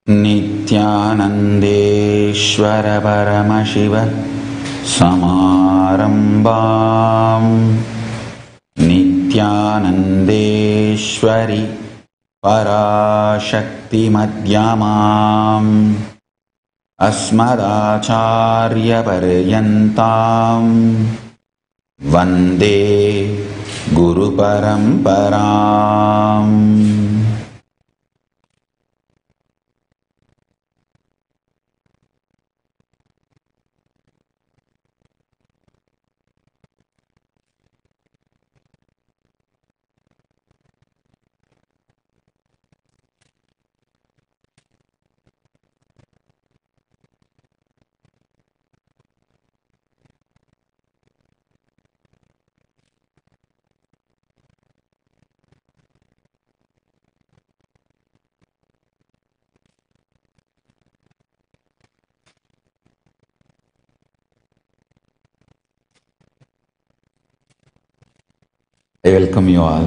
नित्यानन्देश्वर परमशिव समारम्भाम् नित्यानन्देश्वरि पराशक्तिमध्यमाम् अस्मदाचार्यपर्यन्ताम् वन्दे गुरुपरम्पराम्। I welcome you all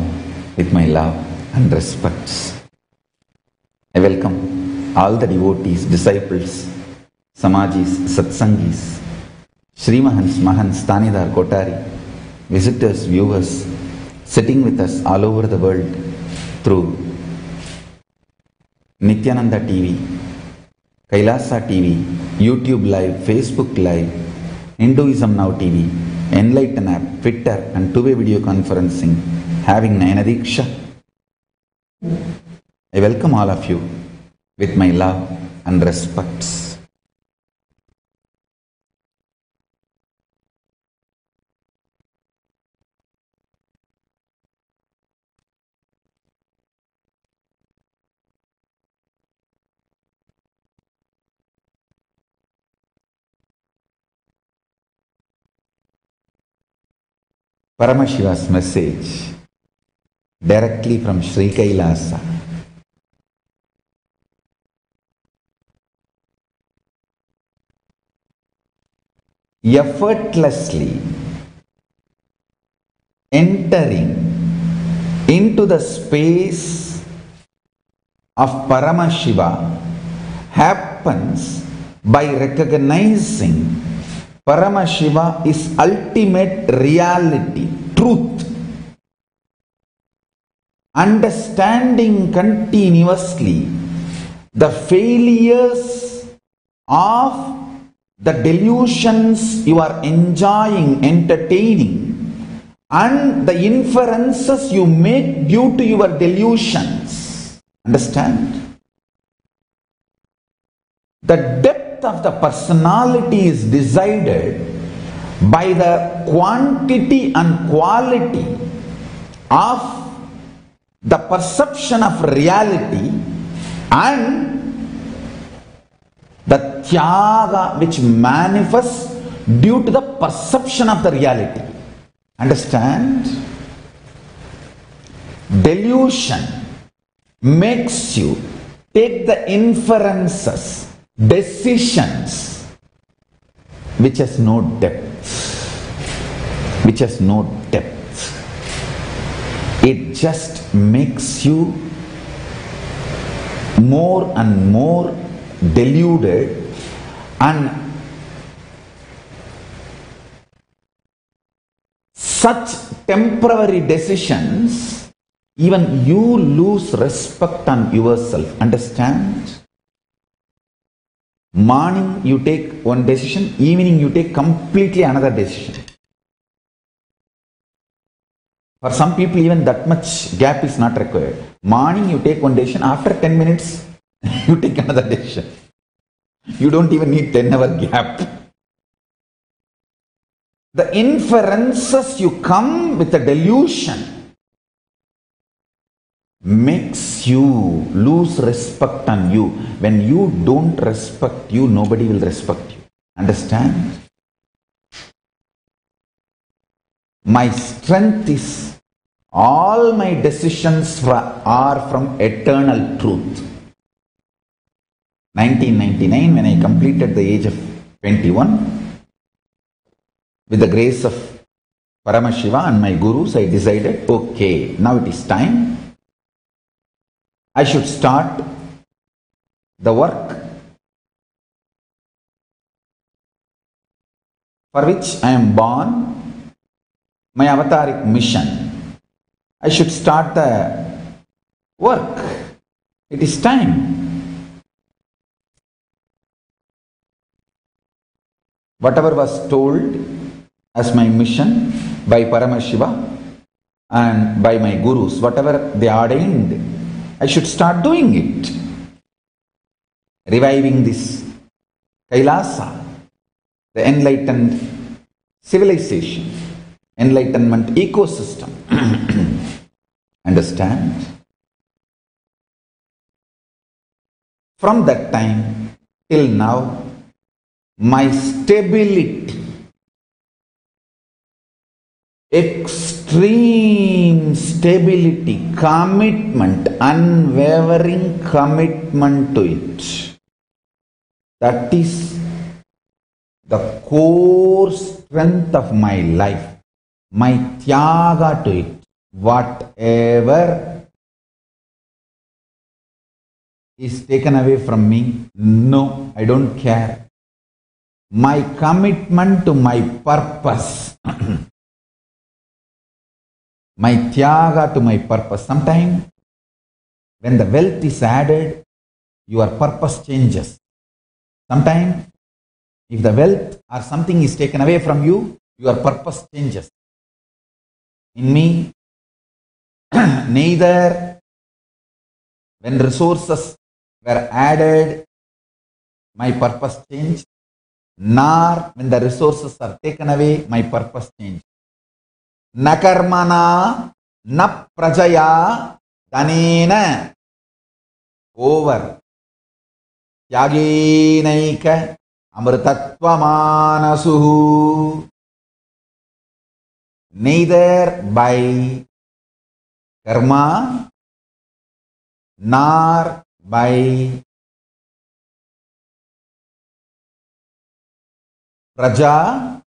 with my love and respects. I welcome all the devotees, disciples, Samajis, Satsangis, Srimahans, Mahans, Tanidar, Kotari, visitors, viewers, sitting with us all over the world through Nityananda TV, Kailasa TV, YouTube Live, Facebook Live, Hinduism Now TV, Enlighten app, Twitter and two-way video conferencing, having Nayana Diksha. I welcome all of you with my love and respects. Paramashiva's message directly from Sri Kailasa. Effortlessly entering into the space of Paramashiva happens by recognizing Paramashiva is ultimate reality, truth. Understanding continuously the failures of the delusions you are enjoying, entertaining, and the inferences you make due to your delusions. Understand? The depth of the personality is decided by the quantity and quality of the perception of reality and the tyaga which manifests due to the perception of the reality. Understand? Delusion makes you take the inferences, decisions which has no depth, which has no depth. It just makes you more and more deluded, and such temporary decisions, even you lose respect on yourself. Understand? Morning you take one decision, evening you take completely another decision. For some people even that much gap is not required. Morning you take one decision, after 10 minutes you take another decision. You don't even need 10-hour gap. The inferences you come with a delusion makes you lose respect on you. When you don't respect you, nobody will respect you. Understand? My strength is all my decisions are from eternal truth. 1999, when I completed the age of 21, with the grace of Paramashiva and my gurus, I decided, okay, now it is time. I should start the work for which I am born, my avataric mission. I should start the work. It is time. Whatever was told as my mission by Paramashiva and by my gurus, whatever they ordained, I should start doing it. Reviving this Kailasa, the enlightened civilization, enlightenment ecosystem. Understand? From that time till now, my stability, extreme stability, commitment, unwavering commitment to it, that is the core strength of my life, my tyaga to it. Whatever is taken away from me, no, I don't care. My commitment to my purpose, my tyaga to my purpose. Sometimes when the wealth is added, your purpose changes. Sometimes if the wealth or something is taken away from you, your purpose changes. In me, neither when resources were added, my purpose changed, nor when the resources are taken away, my purpose changed. Na karmana, na prajaya, danena, over. Tyagenaika, amritatva manasuhu. Neither by karma nor by praja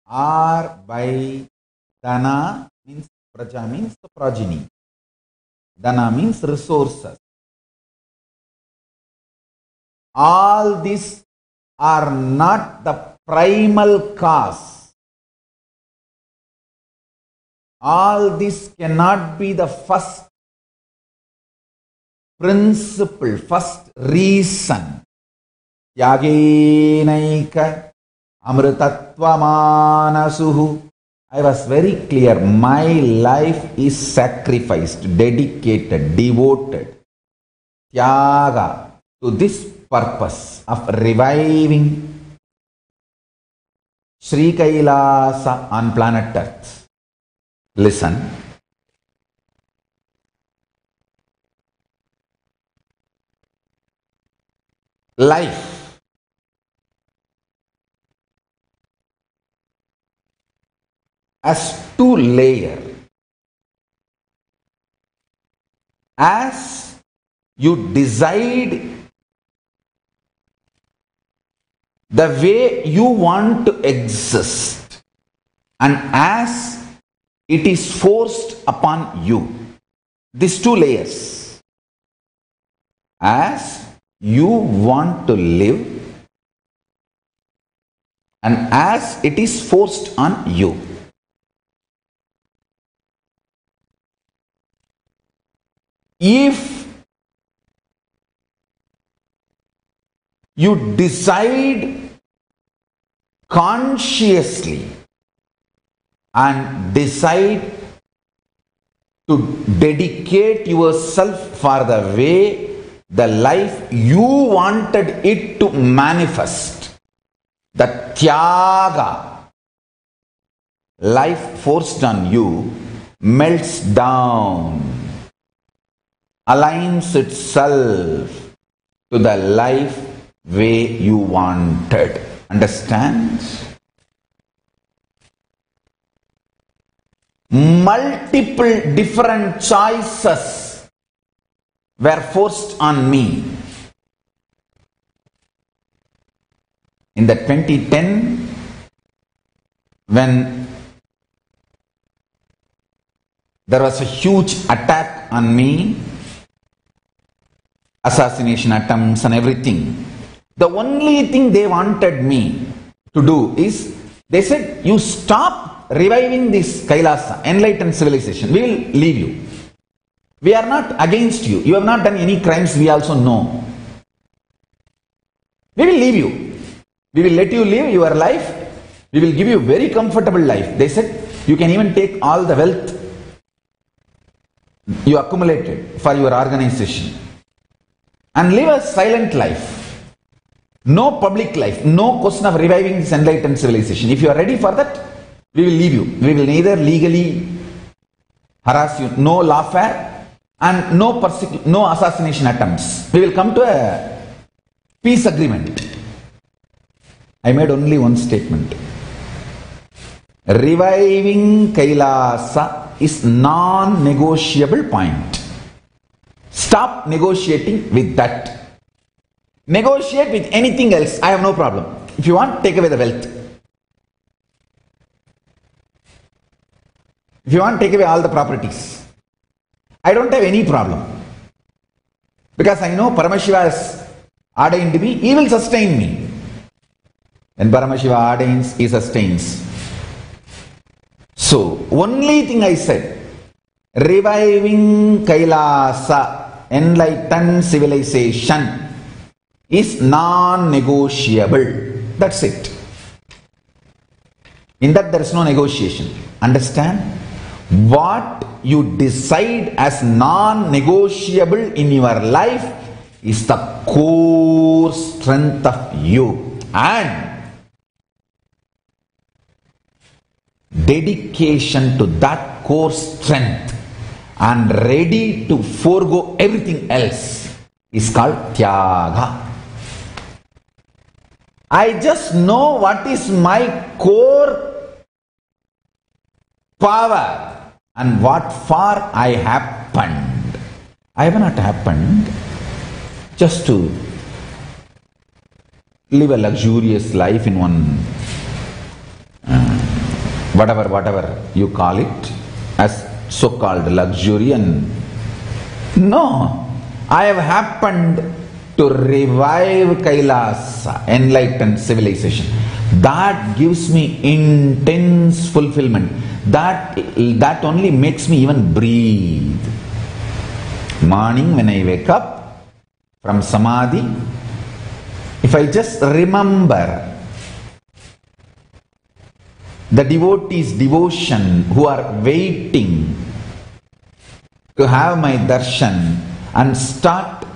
or by dana, means praja means the progeny, dana means resources. All these are not the primal cause. All this cannot be the first principle, first reason. Tyagenaika amritatva manasuhu. I was very clear. My life is sacrificed, dedicated, devoted, tyaga to this purpose of reviving Sri Kailasa on planet Earth. Listen. Life has two layers. As you decide the way you want to exist, and as it is forced upon you. These two layers. As you want to live, and as it is forced on you. If you decide consciously and decide to dedicate yourself for the way, the life you wanted it to manifest, the tyaga, life forced on you, melts down, aligns itself to the life way you wanted. Understand? Multiple different choices were forced on me. In the 2010, when there was a huge attack on me assassination attempts and everything. The only thing they wanted me to do is, they said, you stop reviving this Kailasa, enlightened civilization. We will leave you. We are not against you. You have not done any crimes, we also know. We will leave you. We will let you live your life. We will give you very comfortable life. They said, you can even take all the wealth you accumulated for your organization and live a silent life. No public life, no question of reviving this enlightened civilization. If you are ready for that, we will leave you. We will neither legally harass you, no lawfare, and no assassination attempts. We will come to a peace agreement. I made only one statement. Reviving Kailasa is non-negotiable point. Stop negotiating with that. Negotiate with anything else. I have no problem. If you want, take away the wealth. If you want, take away all the properties. I don't have any problem. Because I know Paramashiva has ordained me, he will sustain me. When Paramashiva ordains, he sustains. So, only thing I said, reviving Kailasa, enlightened civilization, is non-negotiable. That's it. In that there is no negotiation. Understand? What you decide as non-negotiable in your life is the core strength of you. And dedication to that core strength and ready to forego everything else is called Tyaga. I just know what is my core power and what for I happened. I have not happened just to live a luxurious life in one whatever you call it as so-called luxury, and no, I have happened to revive Kailasa, enlightened civilization. That gives me intense fulfillment. That only makes me even breathe. Morning when I wake up from Samadhi, if I just remember the devotees' devotion who are waiting to have my darshan and start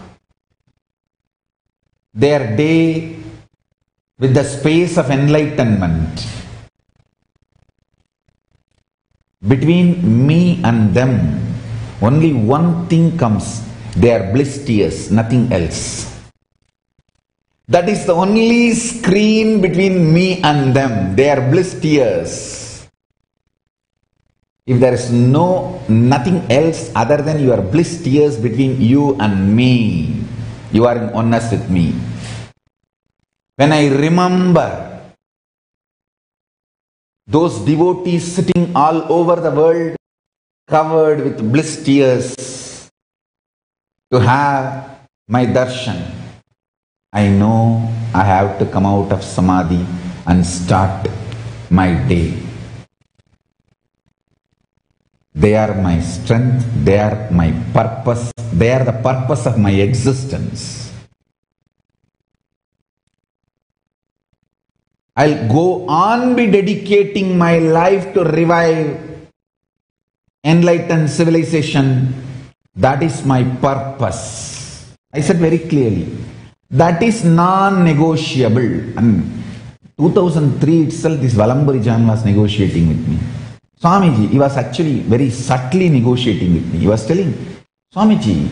their day with the space of enlightenment, between me and them only one thing comes, they are bliss tears, nothing else. That is the only screen between me and them. They are bliss tears. If there is nothing else other than your bliss tears between you and me, you are in oneness with me. When I remember those devotees sitting all over the world, covered with bliss tears, to have my darshan, I know I have to come out of Samadhi and start my day. They are my strength, they are my purpose, they are the purpose of my existence. I'll go on be dedicating my life to revive enlightened civilization. That is my purpose. I said very clearly. That is non-negotiable. And 2003 itself, this Valambari Jan was negotiating with me. Swamiji, he was actually very subtly negotiating with me. He was telling, Swamiji,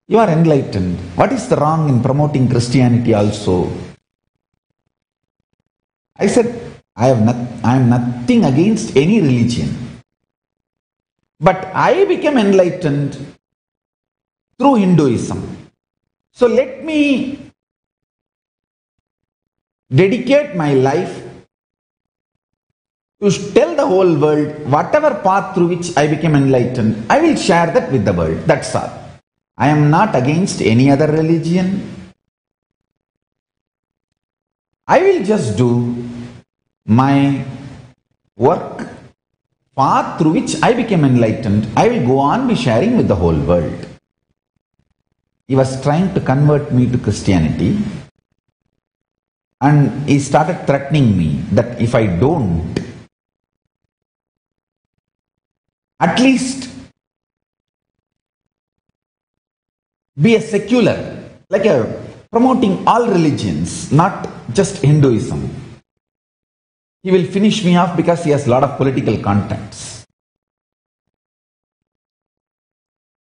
you are enlightened. What is the wrong in promoting Christianity also? I said, I am nothing against any religion. But I became enlightened through Hinduism. So let me dedicate my life to tell the whole world whatever path through which I became enlightened, I will share that with the world. That's all. I am not against any other religion. I will just do my work, path through which I became enlightened. I will go on be sharing with the whole world. He was trying to convert me to Christianity, and he started threatening me that if I don't, at least be a secular, like a promoting all religions, not just Hinduism. He will finish me off because he has a lot of political contacts.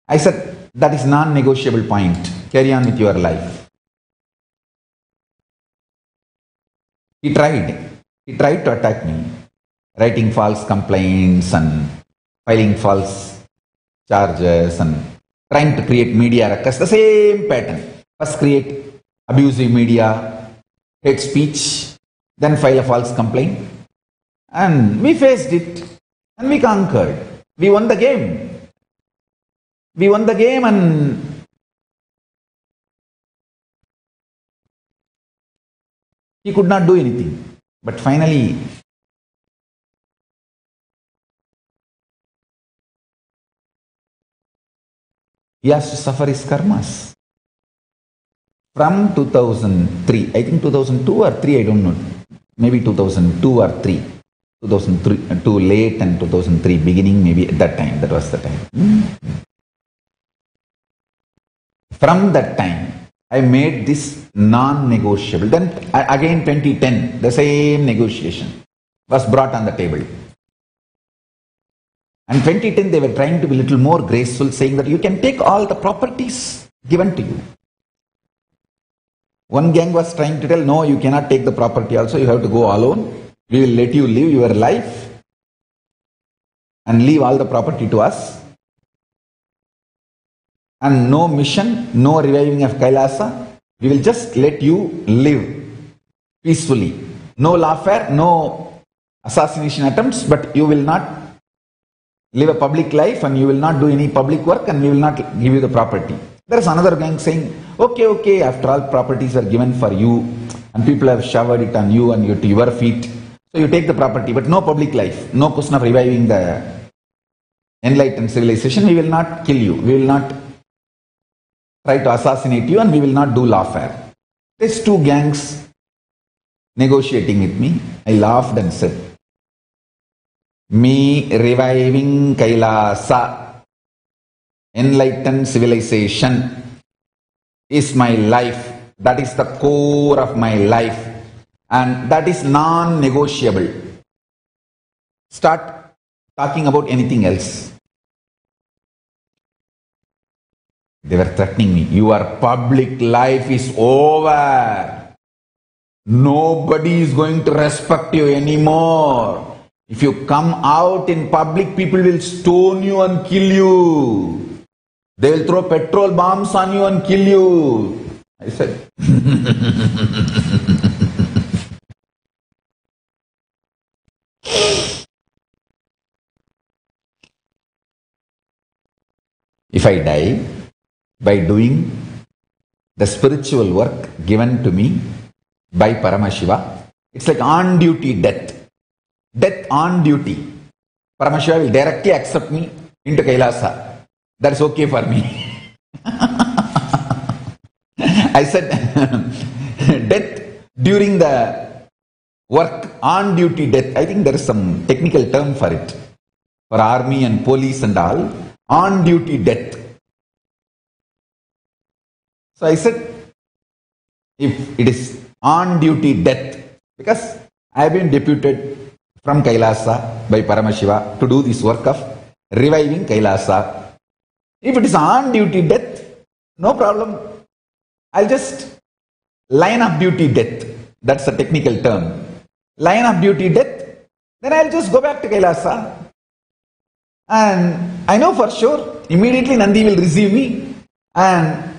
I said, that is non-negotiable point. Carry on with your life. He tried to attack me, writing false complaints and filing false charges and trying to create media ruckus, the same pattern. First create abusive media, hate speech, then file a false complaint. And we faced it and we conquered. We won the game. We won the game, and he could not do anything. But finally, he has to suffer his karmas. From 2003, I think 2002 or 3, I don't know, maybe 2002 or 3, 2002 late and 2003 beginning, maybe at that time, that was the time. From that time, I made this non-negotiable. Then again 2010, the same negotiation was brought on the table. And 2010 they were trying to be a little more graceful, saying that you can take all the properties given to you. One gang was trying to tell, no, you cannot take the property also, you have to go alone. We will let you live your life and leave all the property to us. And no mission, no reviving of Kailasa. We will just let you live peacefully. No lawfare, no assassination attempts, but you will not live a public life and you will not do any public work and we will not give you the property. There is another gang saying, okay, after all properties are given for you and people have showered it on you and to your feet. So you take the property, but no public life, no question of reviving the enlightened civilization. We will not kill you. We will not try to assassinate you and we will not do lawfare. There's two gangs negotiating with me. I laughed and said, me reviving Kailasa, enlightened civilization is my life. That is the core of my life. And that is non-negotiable. Start talking about anything else. They were threatening me. Your public life is over. Nobody is going to respect you anymore. If you come out in public, people will stone you and kill you. They will throw petrol bombs on you and kill you. I said, if I die by doing the spiritual work given to me by Paramashiva, it's like on-duty death. Death on duty. Paramashiva will directly accept me into Kailasa. That's okay for me. I said, death during the work, on duty death. I think there is some technical term for it. For army and police and all, on duty death. So I said, if it is on duty death, because I have been deputed from Kailasa by Paramashiva to do this work of reviving Kailasa. If it is on duty death, no problem. I'll just line of duty death. That's a technical term. Line of duty death. Then I'll just go back to Kailasa. And I know for sure, immediately Nandi will receive me and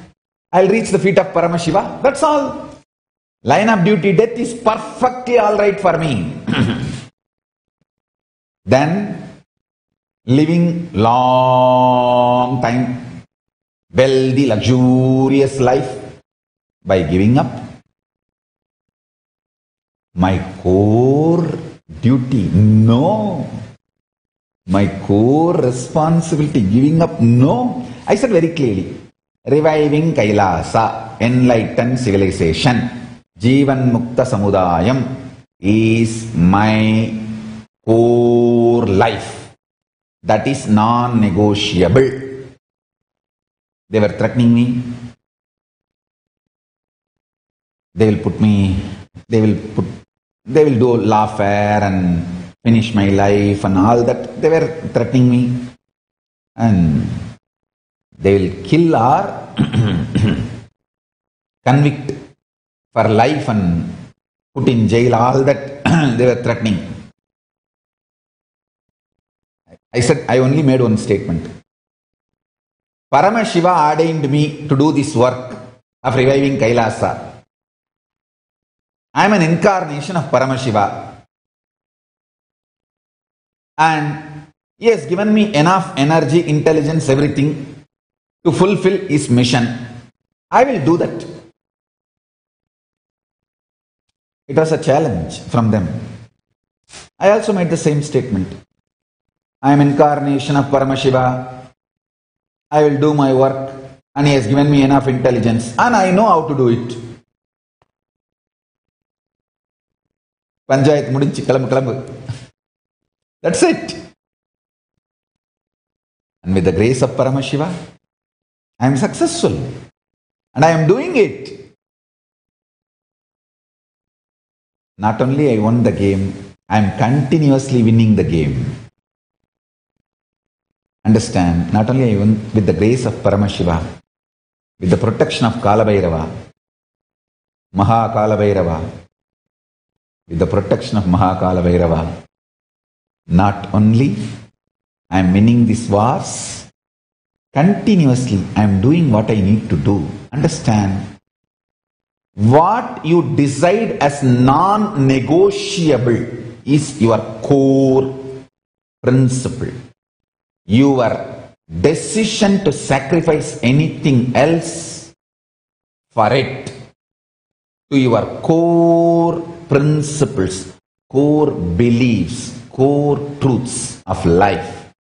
I'll reach the feet of Paramashiva. That's all. Line of duty death is perfectly alright for me. Then living long time wealthy, luxurious life by giving up my core duty? No. My core responsibility, giving up? No. I said very clearly, reviving Kailasa, enlightened civilization, Jivan Mukta Samudayam is my core life. That is non-negotiable. They were threatening me. They will do lawfare and finish my life and all that. They were threatening me. And they will kill or convict for life and put in jail, all that they were threatening. I said, I only made one statement. Paramashiva ordained me to do this work of reviving Kailasa. I am an incarnation of Paramashiva. And he has given me enough energy, intelligence, everything to fulfill his mission. I will do that. It was a challenge from them. I also made the same statement. I am incarnation of Paramashiva. I will do my work and he has given me enough intelligence and I know how to do it. Panchayat mudinchi kilambu. That's it. And with the grace of Paramashiva, I am successful and I am doing it. Not only I won the game, I am continuously winning the game. Understand, not only I won with the grace of Paramashiva, with the protection of Kalabhairava, Maha Kalabhairava, with the protection of Maha Kalabhairava, not only I am winning these wars, continuously I am doing what I need to do. Understand, what you decide as non-negotiable is your core principle. Your decision to sacrifice anything else for it to your core principles, core beliefs, core truths of life.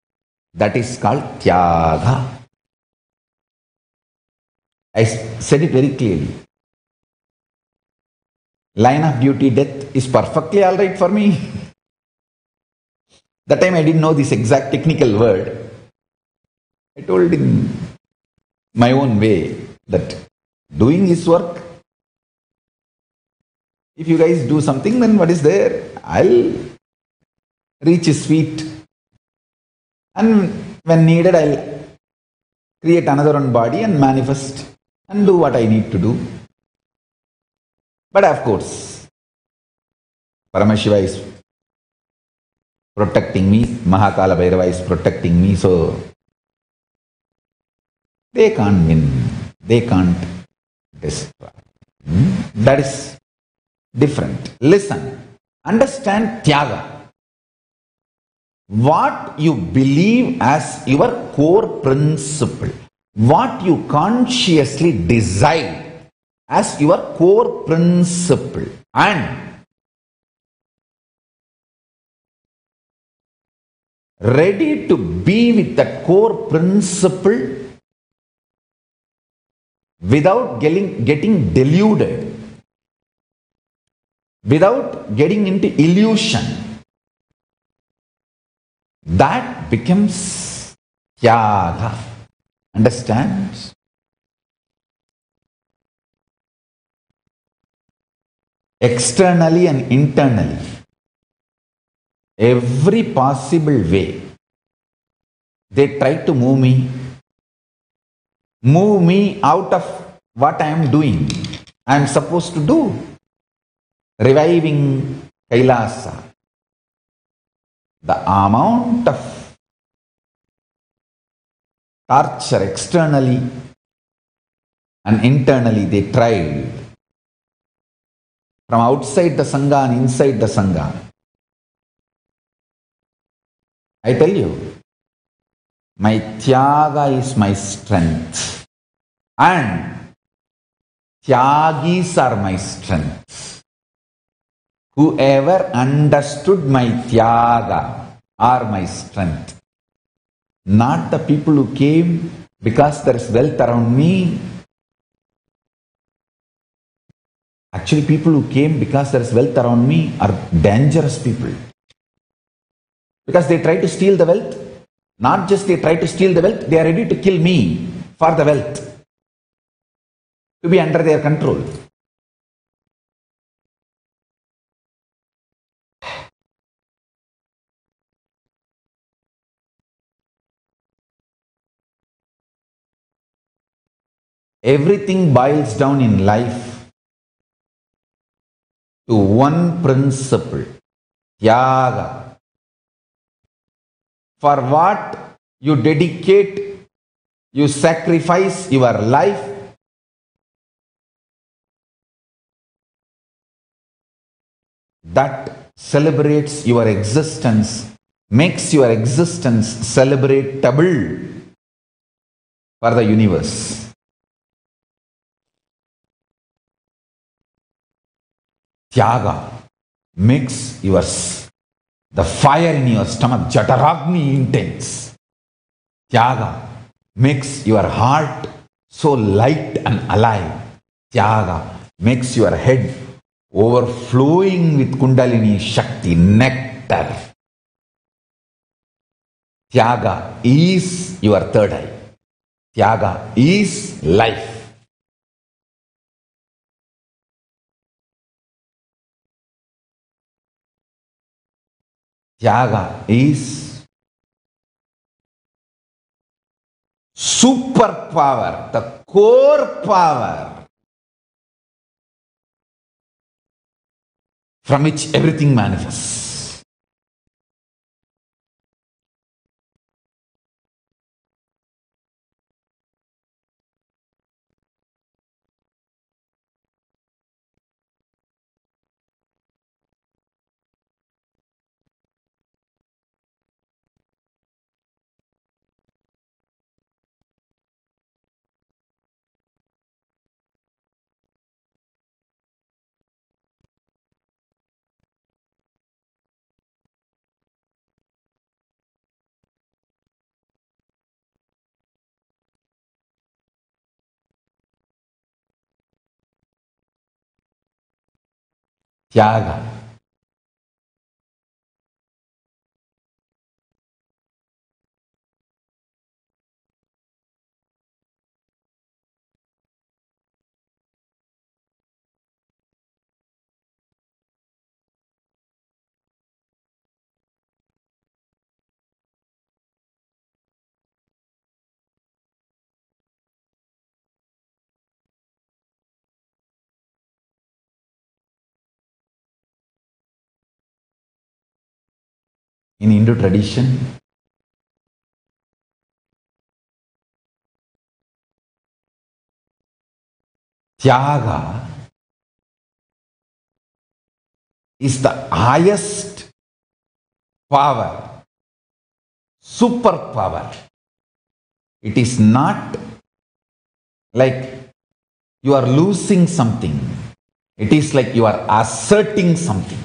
That is called Tyaga. I said it very clearly. Line of duty, death is perfectly alright for me. That time I didn't know this exact technical word. I told in my own way that doing his work, if you guys do something, then what is there? I'll reach his feet. And when needed, I'll create another one body and manifest and do what I need to do. But of course, Paramashiva is protecting me, Mahakala Bhairava is protecting me, so they can't win, they can't destroy. That is different. Listen, understand Tyaga. What you believe as your core principle, what you consciously decide as your core principle, and ready to be with that core principle without getting deluded, without getting into illusion. That becomes Tyaga. Understand? Externally and internally, every possible way, they try to move me out of what I am doing, I am supposed to do. Reviving Kailasa. The amount of torture externally and internally they tried, from outside the Sangha and inside the Sangha. I tell you, my Tyaga is my strength. And Tyagis are my strength. Whoever understood my Tyaga are my strength. Not the people who came because there is wealth around me. Actually, people who came because there is wealth around me are dangerous people. Because they try to steal the wealth. Not just they try to steal the wealth, they are ready to kill me for the wealth. To be under their control. Everything boils down in life to one principle, Tyaga. For what you dedicate, you sacrifice your life, that celebrates your existence, makes your existence celebratable for the universe. Tyaga makes the fire in your stomach, Jataragni, intense. Tyaga makes your heart so light and alive. Tyaga makes your head overflowing with Kundalini Shakti, nectar. Tyaga is your third eye. Tyaga is life. Tyaga is superpower, the core power from which everything manifests. Tyaga. In Hindu tradition, Tyaga is the highest power, superpower. It is not like you are losing something. It is like you are asserting something.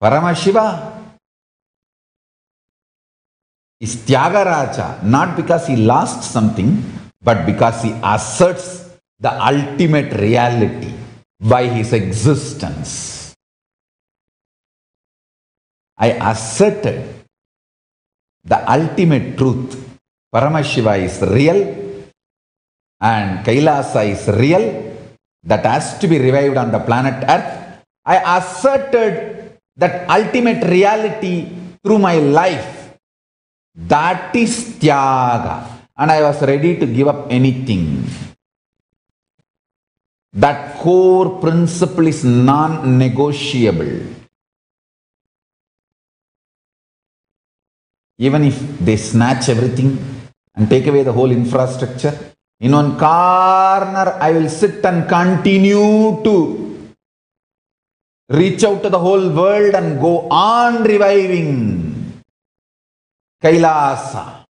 Paramashiva is Tyagaraja, not because he lost something, but because he asserts the ultimate reality by his existence. I asserted the ultimate truth. Paramashiva is real and Kailasa is real, that has to be revived on the planet Earth. I asserted that ultimate reality through my life. That is Tyaga. And I was ready to give up anything. That core principle is non-negotiable. Even if they snatch everything and take away the whole infrastructure, in one corner I will sit and continue to reach out to the whole world and go on reviving Kailasa.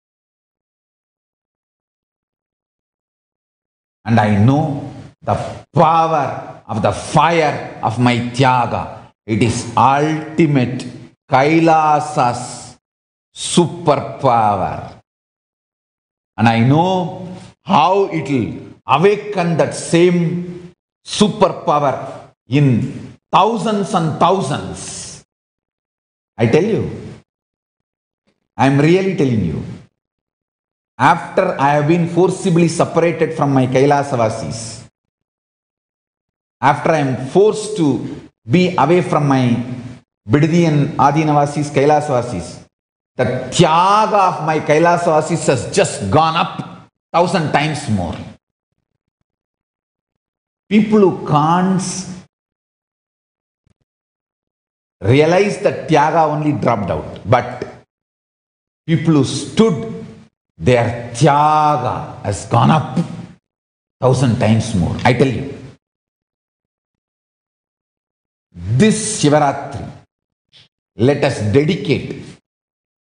and I know the power of the fire of my Tyaga. It is ultimate Kailasa's superpower. And I know how it will awaken that same superpower in thousands and thousands. I tell you, I am really telling you. After I have been forcibly separated from my Kailasavasis, after I am forced to be away from my Bidadi and Adinavasis, Kailasavasis, the Tyaga of my Kailasavasis has just gone up 1,000 times more. People who can't realize that Tyaga only dropped out, but people who stood, their Tyaga has gone up 1,000 times more. I tell you. This Shivaratri, let us dedicate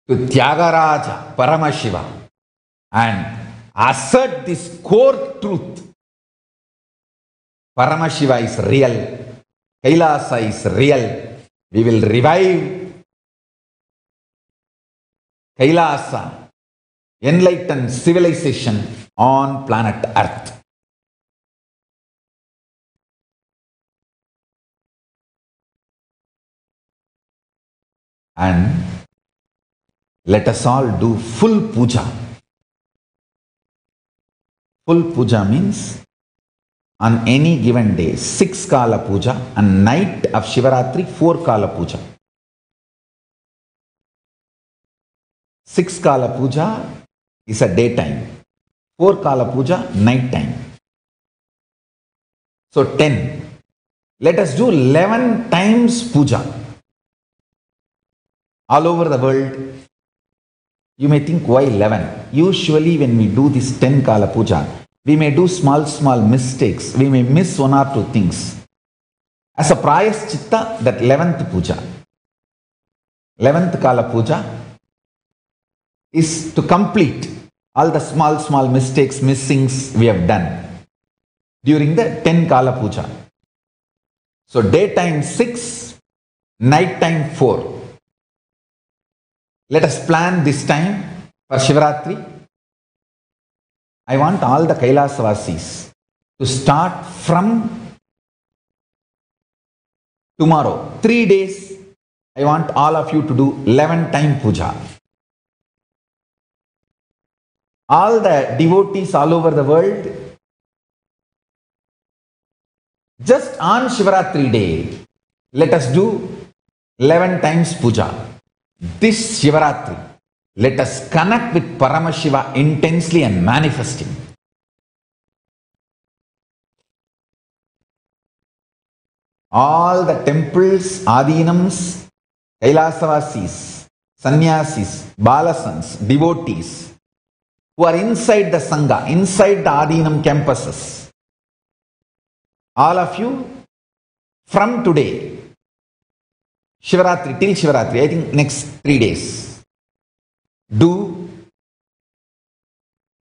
to Tyagaraja Paramashiva and assert this core truth. Paramashiva is real. Kailasa is real. We will revive Kailasa, enlightened civilization on planet Earth. And let us all do full puja. Full puja means on any given day, 6 Kala puja, and night of Shivaratri, 4 Kala puja. 6 Kala puja is a daytime. 4 Kala puja, night time. So 10. Let us do 11 times puja. All over the world, you may think, why 11? Usually when we do this 10 Kala puja, we may do small mistakes. We may miss 1 or 2 things. As a prayaschitta, that 11th puja, 11th Kala puja is to complete all the small mistakes, missings we have done during the 10 Kala puja. So daytime 6, nighttime 4. Let us plan this time for Shivaratri. I want all the Kailasavasis to start from tomorrow. 3 days, I want all of you to do 11 time puja. All the devotees all over the world, just on Shivaratri day, let us do 11 times puja. This Shivaratri, let us connect with Paramashiva intensely and manifest him. All the temples, Adinams, Kailasavasis, Sannyasis, Balasans, devotees who are inside the Sangha, inside the Adinam campuses, all of you, from today, Shivaratri, till Shivaratri, I think next 3 days, do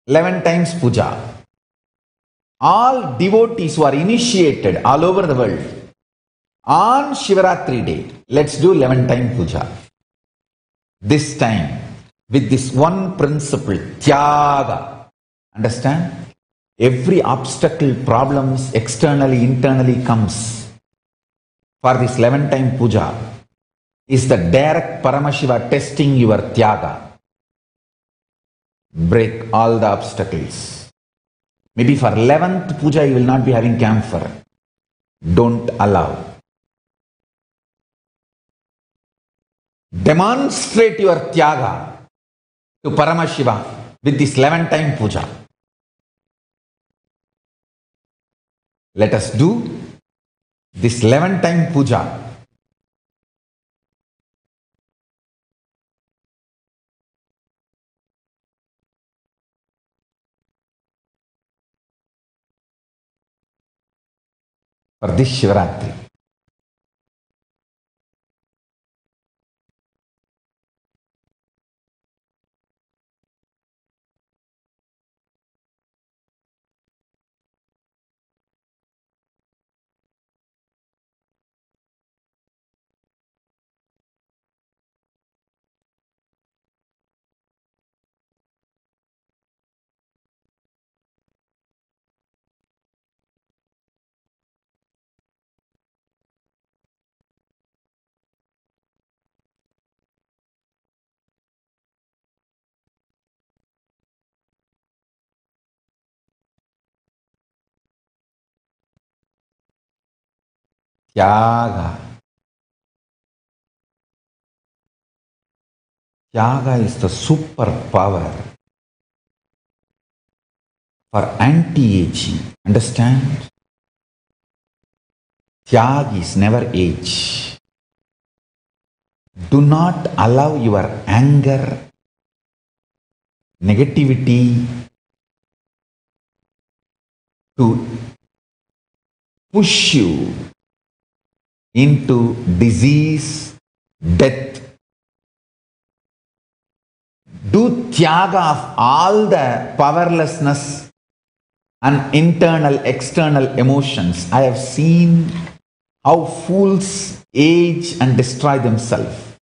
11 times puja. All devotees who are initiated all over the world, on Shivaratri day, let's do 11 time puja. This time, with this one principle, Tyaga. Understand? Every obstacle, problems, externally, internally comes for this 11 time puja is the direct Paramashiva testing your Tyaga. Break all the obstacles. Maybe for 11th puja you will not be having camphor. Don't allow. Demonstrate your Tyaga to Paramashiva with this 11 time puja. Let us do this 11 time puja. For this Shivaratri. Tyaga. Tyaga is the superpower for anti-aging. Understand? Tyag is never age. Do not allow your anger, negativity to push you into disease, death. Do tyaga of all the powerlessness and internal, external emotions. I have seen how fools age and destroy themselves.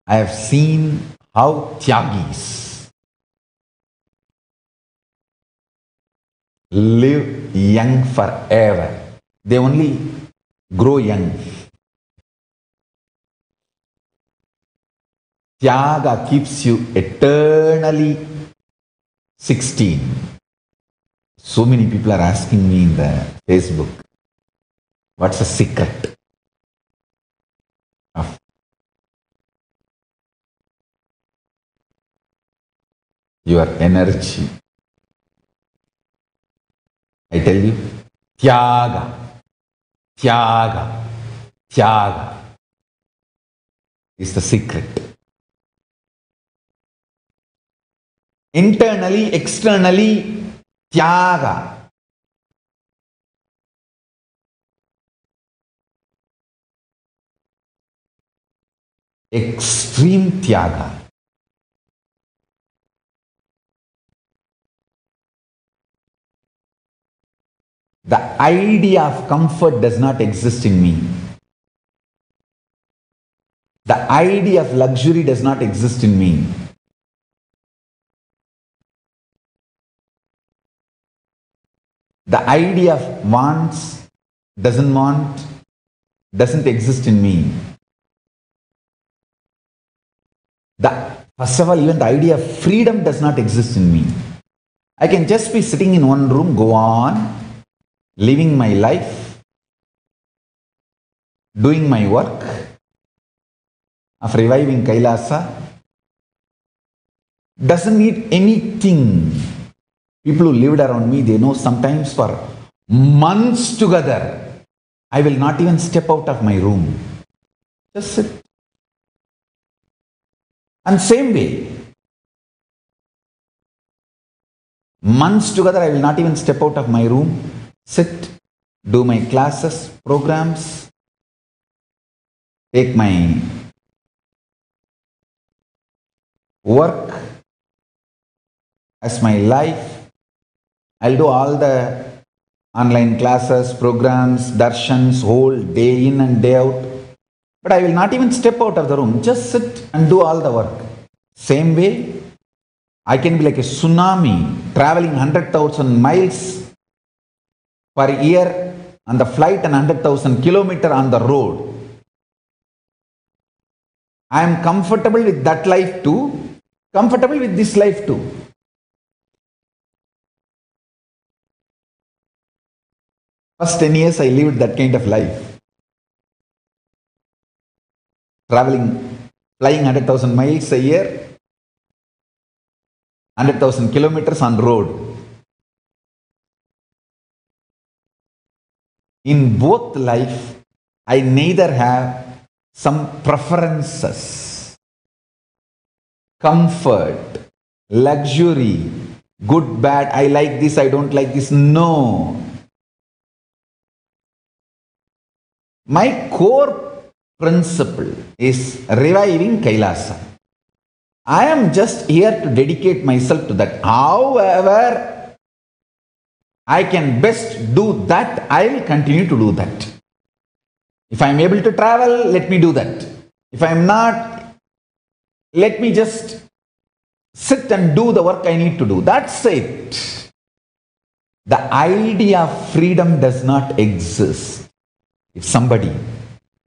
I have seen how tyagis live young forever. They only grow young. Tyaga keeps you eternally 16. So many people are asking me in the Facebook, what's the secret of your energy? I tell you, tyaga, tyaga, tyaga is the secret. Internally, externally, tyaga. Extreme tyaga. The idea of comfort does not exist in me. The idea of luxury does not exist in me. The idea of wants, doesn't exist in me. First of all, even the idea of freedom does not exist in me. I can just be sitting in one room, go on, living my life, doing my work of reviving Kailasa. Doesn't need anything. People who lived around me, they know sometimes for months together, I will not even step out of my room. Just sit. And same way, months together, I will not even step out of my room, sit, do my classes, programs, take my work as my life. I'll do all the online classes, programs, darshans, whole day in and day out. But I will not even step out of the room, just sit and do all the work. Same way, I can be like a tsunami, traveling 100,000 miles per year on the flight and 100,000 kilometers on the road. I am comfortable with that life too, comfortable with this life too. First 10 years I lived that kind of life. Traveling, flying 100,000 miles a year, 100,000 kilometers on road. In both life, I neither have some preferences, comfort, luxury, good, bad, I like this, I don't like this. No. My core principle is reviving Kailasa. I am just here to dedicate myself to that. However, I can best do that, I will continue to do that. If I am able to travel, let me do that. If I am not, let me just sit and do the work I need to do. That's it. The idea of freedom does not exist. If somebody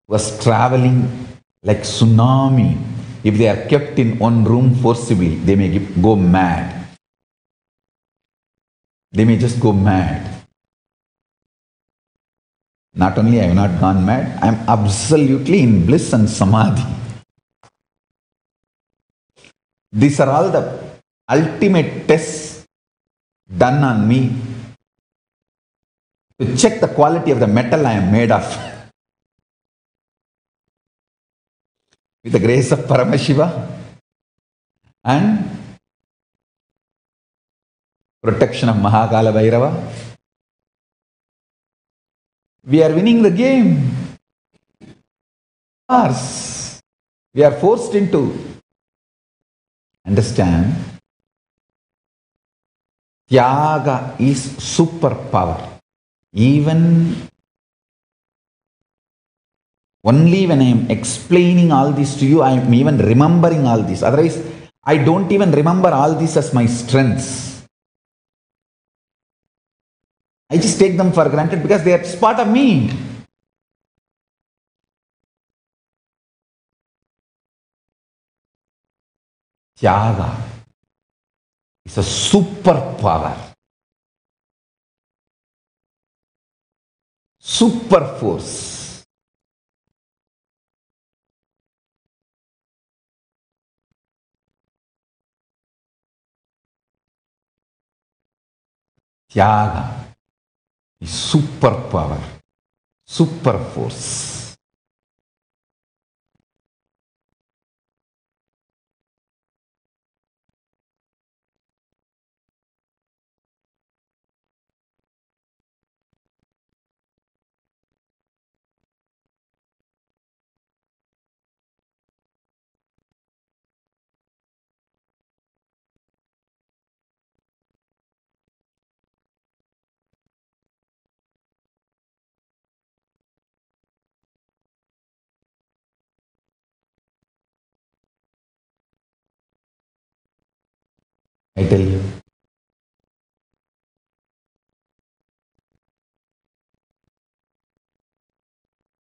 was traveling like tsunami, if they are kept in one room forcibly, they may go mad. They may just go mad. Not only I have not gone mad, I am absolutely in bliss and samadhi. These are all the ultimate tests done on me to check the quality of the metal I am made of. With the grace of Paramashiva and protection of Mahakala Bhairava, we are winning the game. We are forced into understand Tyaga is superpower. Even only when I am explaining all this to you, I am even remembering all this. Otherwise, I don't even remember all this as my strengths. I just take them for granted because they are part of me. Tyaga is a superpower. Super force. Tyaga is superpower, super force. I tell you,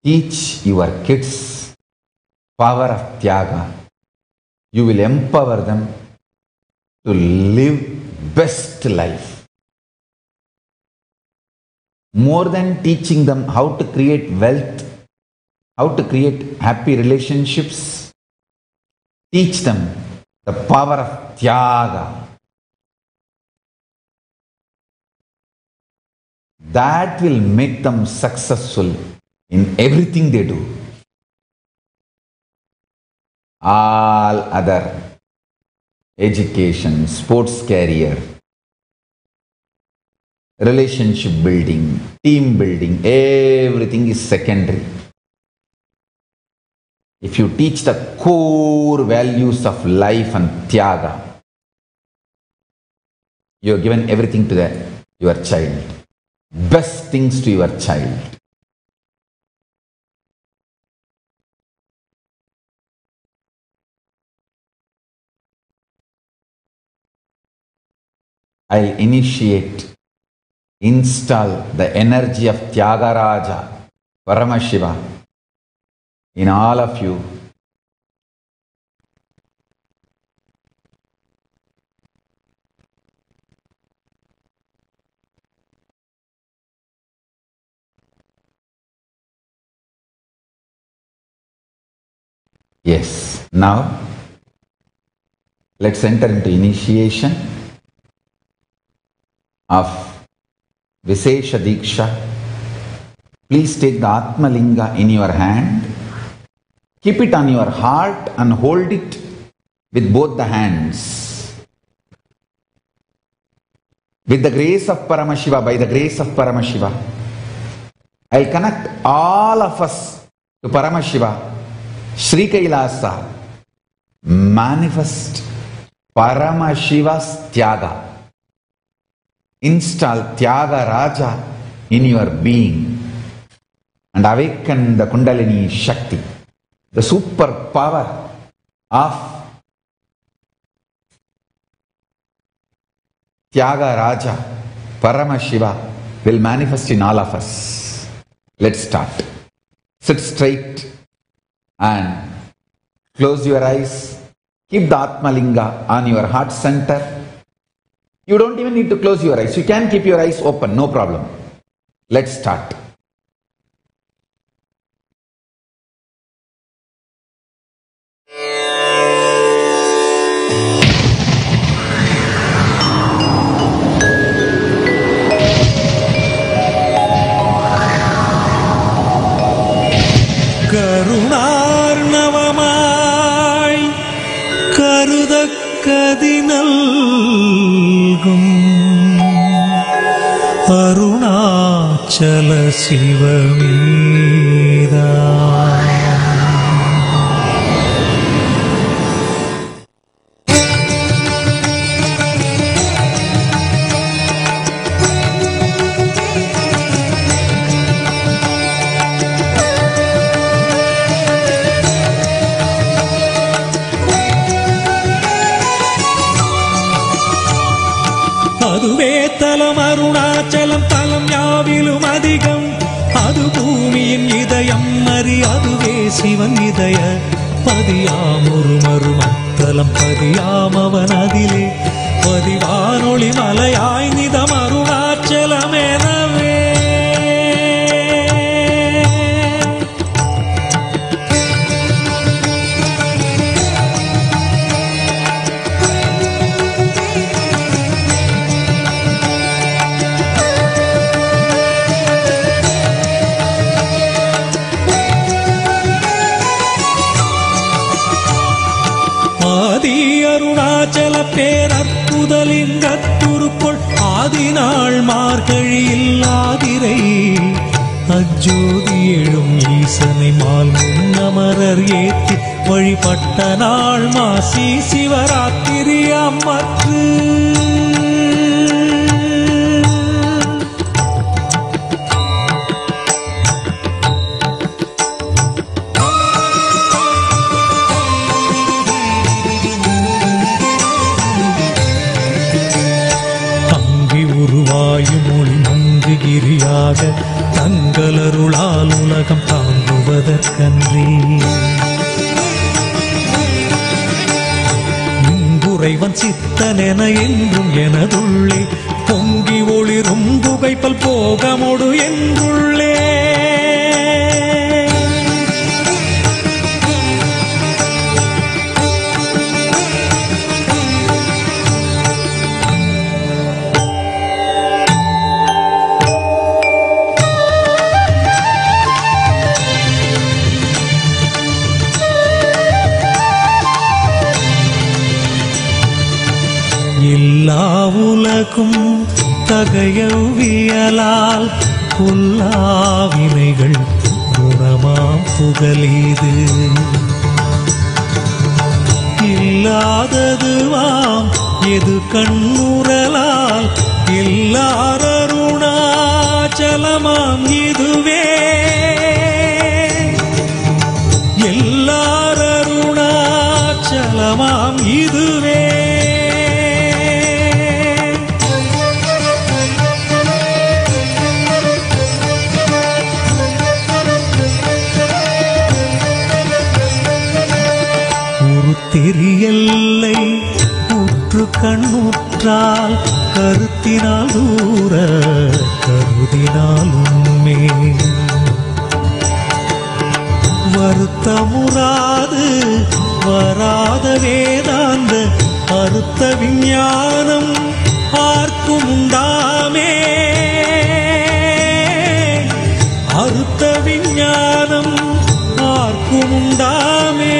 teach your kids power of Tyaga. You will empower them to live best life. More than teaching them how to create wealth, how to create happy relationships, teach them the power of Tyaga. That will make them successful in everything they do. All other education, sports career, relationship building, team building, everything is secondary. If you teach the core values of life and Tyaga, you have given everything to your child. Best things to your child. I'll install the energy of Tyagaraja, Paramashiva in all of you. Yes, now let's enter into initiation of Vishesha Diksha. Please take the Atma Linga in your hand, keep it on your heart and hold it with both the hands. With the grace of Paramashiva, by the grace of Paramashiva, I'll connect all of us to Paramashiva. Sri Kailasa, manifest Paramashiva's Tyaga. Install Tyaga Raja in your being and awaken the Kundalini Shakti, the super power of Tyaga Raja, Paramashiva will manifest in all of us. Let's start. Sit straight and close your eyes. Keep the Atma Linga on your heart center. You don't even need to close your eyes. You can keep your eyes open, no problem. Let's start. கதி நல்கும் அருணாச்சல சிவமீதா. அதுவே தலம் அருணாச்சலம் தலம் யாவிலும் அதிகம். அது பூமியின் இதயம் அறி அதுவே சிவன் இதய பதியாம் ஒரு மருமத்தலம் பதியாம் அவன் அதிலே பதிவானொளி மலையாய் நிதம் அருணாச்சலம் எனவே. அருணாச்சல பேரற்புதலிங்கத்துருக்குள் ஆதிநாள் மார்கழியில் ஆதிரை அஜோதி எழும் ஈசனை மால் முன்னமரர் ஏற்றி வழிபட்ட நாள் மாசி சிவராத்திரி அம்மற்று. கிரியாக தங்களருளால் உலகம் தாங்குவதற்கன்றி இங்குறைவன் சித்தனென என்றும் எனதுள்ளே பொங்கி ஒளிரும் புகைப்பல் போகமொடு என்றுள்ளே. எல்லா உலகும் தகையவியலால் புல்லாவினைகள் குணமாம் புகலீது இல்லாததுவாம் எது கண்ணுறலால் எல்லாரருணாச்சலமாம் இதுவே எல்லாரருணாச்சலமாம் இதுவே. தெரியல்லை உற்று கண்ணுற்றால் கருத்தினால் தூர கருதினால் உண்மை வருத்தமுறாது வராத வேதாந்த அறுத்த விஞ்ஞானம் ஆர்க்கும் உண்டாமே அறுத்த விஞ்ஞானம் ஆர்க்கும் உண்டாமே.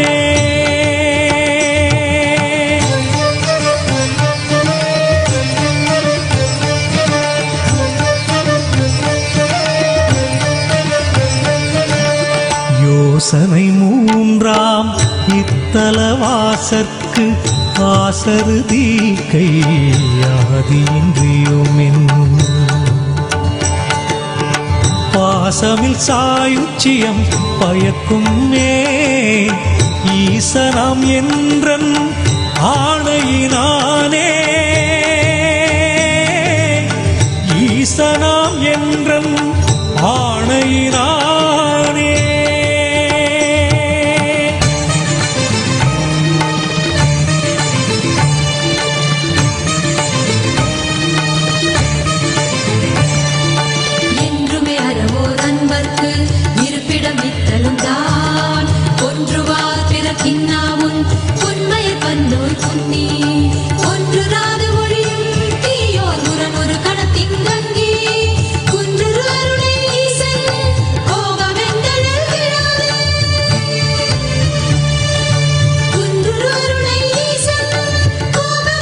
யோசனை மூன்றாம் இத்தலவாசற்கு ஆசருதி கையாதியின்றியுமென் பாசமில் சாயுச்சியம் பயக்கும் மே ஈசனாம் என்றன் ஆணையினானே ஈசனாம் என்றன் ஆணையினானே. கோப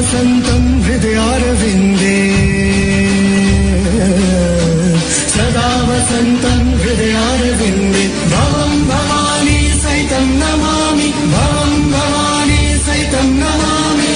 वसन्तं हृदयारविन्दे सदा वसन्तं हृदयारविन्दे भवं भवानी सहितं नमामि भवं भवानी सहितं नमामि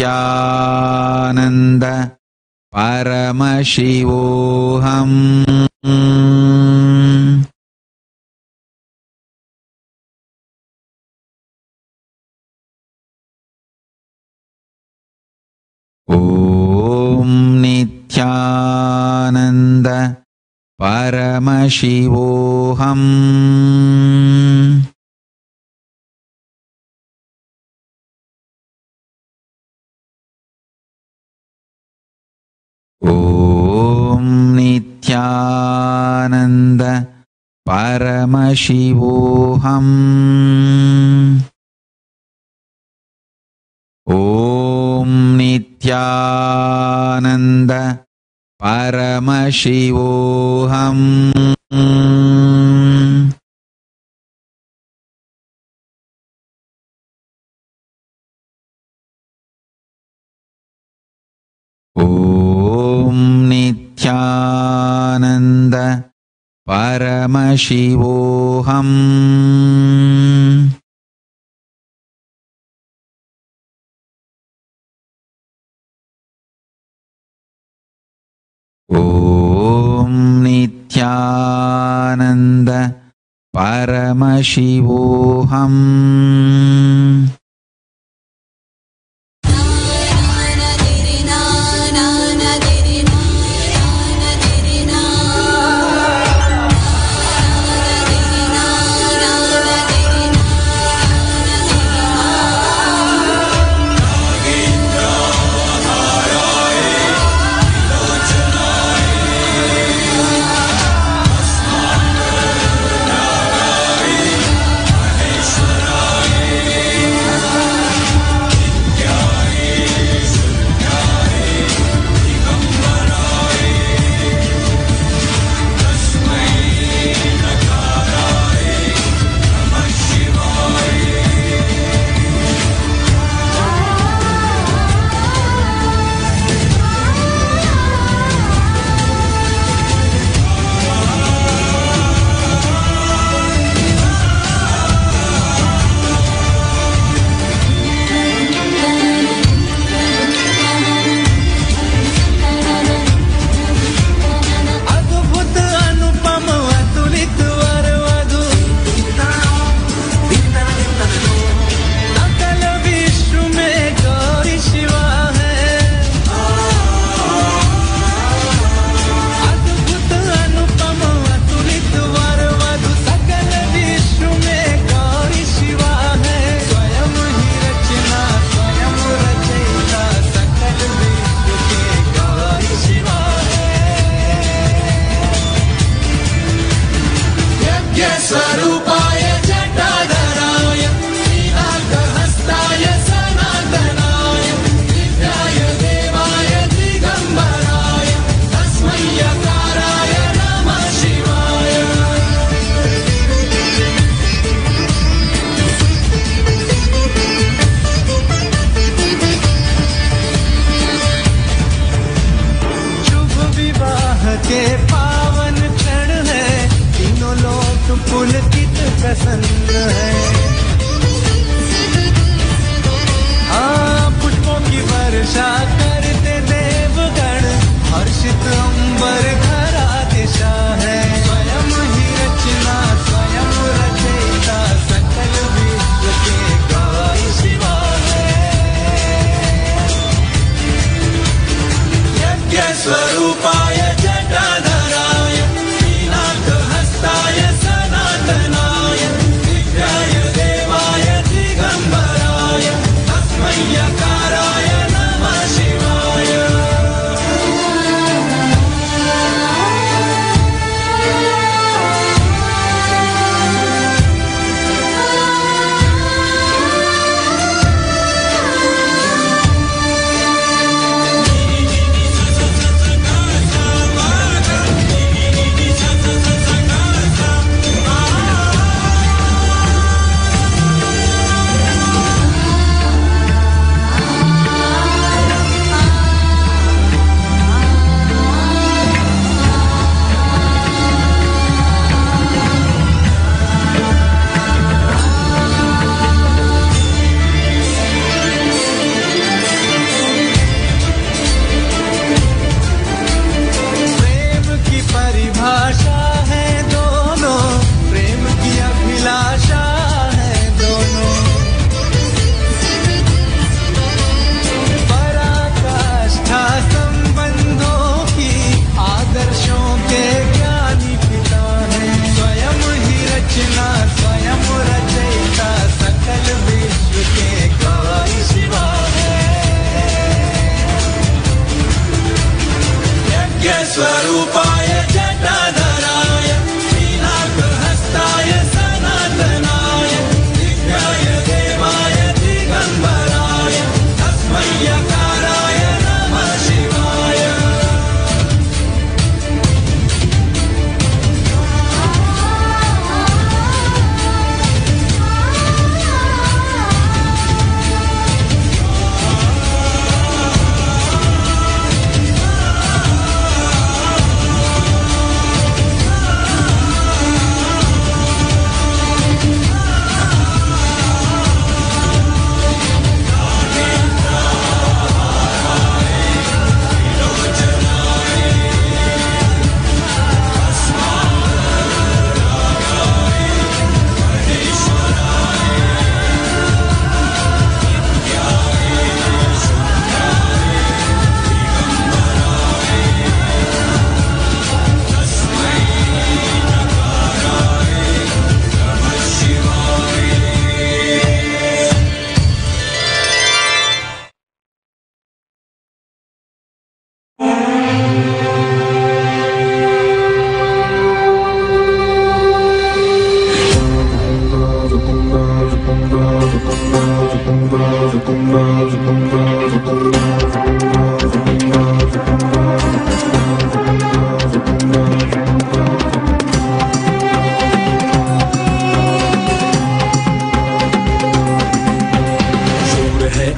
नित्यानन्द परमशिवोऽहम् ॐ नित्यानन्द परमशिवोऽहम् ॐ नित्यानन्द परमशिवोऽहम् ॐ नित्यानन्द परमशिवोऽहम् ॐ नित्यानन्द परमशिवोऽहम् ॐ नित्यानन्द परमशिवोऽहम्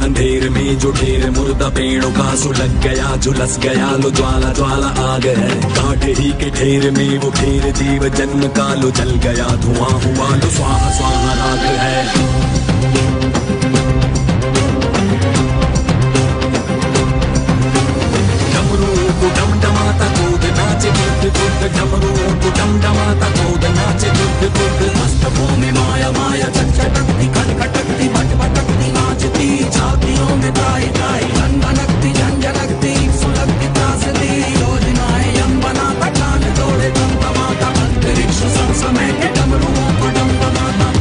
अंधेरे में जो ढेर मुर्दा पेड़ों का सुलग गया झुलस गया लो ज्वाला ज्वाला आग है कांटे ही के ढेर में वो ढेर जीव जन्म का लो जल गया धुआं हुआ लो स्वाहा स्वाहा राग है डमरू को डमडमाता कूद नाचे बुद्ध बुद्ध डमरू को डमडमाता कूद नाचे बुद्ध बुद्ध मस्तकों में माया माया चटचटकती खटखटकती भटभटकती नाचती छातियों में ताई ताई झनझनकती झंझनकती सुलगती त्रासदी योजनाएं यम बनाता कान तोड़े दमदमाता अंतरिक्ष सब समय के डमरुओं को डमडमाता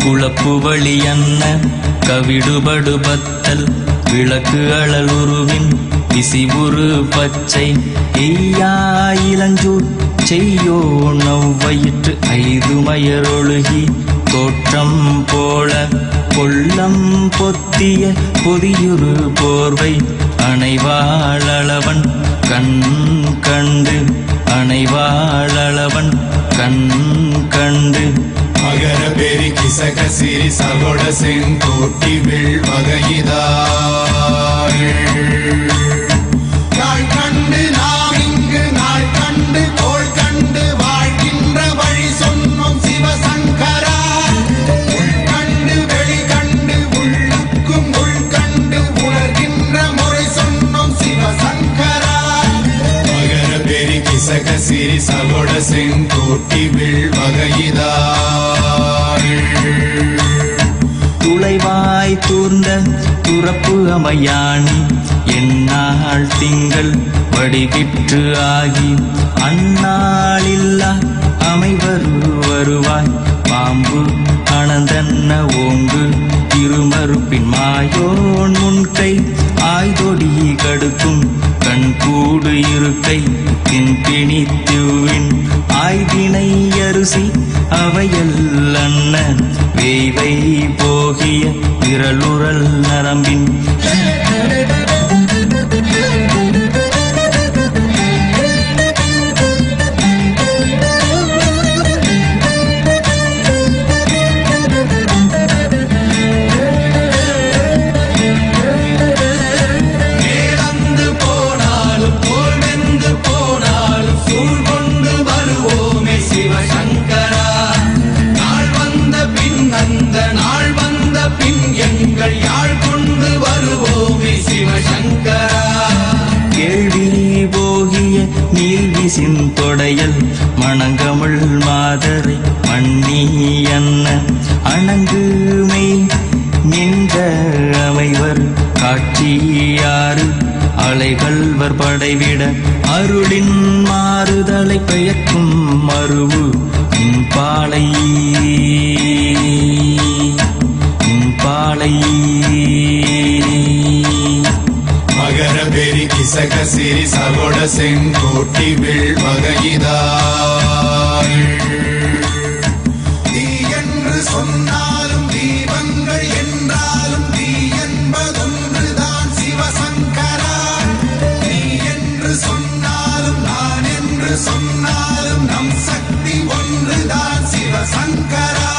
குளப்புவழியன்ன கவிடுபடு பத்தல் விளக்கு அழலுருவின் விசிவுரு பச்சை எய்யா இளஞ்சூர் செய்யோ நவ்வயிற்று ஐதுமயரொழுகி தோற்றம் போல கொள்ளம் பொத்திய பொதியுரு போர்வை அணைவாளவன் கண் கண்டு அணைவாளவன் கண் கண்டு மகர பெரி கிசக சிறி சகோட செங்கோட்டி வகையிதாள் நாள் கண்டு நாம் இங்கு நாள் கண்டு கோள் கண்டு வாழ்கின்ற வழி சொன்னோம் சிவசங்கரா உள் கண்டு செங்கோட்டி வீழ்வகையிதாள். துளைவாய் தூர்ந்த துறப்பு அமையாணி எந்நாள் திங்கள் வடிவிற்று ஆகி அந்நாளில்லா அமைவரு வருவாய் பாம்பு அனந்தன்ன ஓங்கு திருமறுப்பின் மாயோன் முன்கை ஆய்தொடி கடுக்கும் கண்கூடு இருக்கை தின்பிணித்துவின் ஆய்தினை அரிசி அவையல் அன்ன வேய்வை போகிய விரலுரல் நரம்பின் தொடையல் மணங்கமிழ் மாதரை மண்ணி அன்ன அணங்குமை நின்ற அமைவர் காட்சியாறு அலைகள்வர் படைவிட அருளின் மாறுதலை பெயர்க்கும் மருவு பாலை மகர பெரி கிசக சிறி சகோட செங்கோட்டி வீழ்வகையிதாள். தீ என்று சொன்னாலும் தீபங்கள் என்றாலும் தீ என்பதொன்றுதான் சிவசங்கரா. நீ என்று சொன்னாலும் நான் என்று சொன்னாலும் நம் சக்தி ஒன்றுதான் சிவசங்கரா.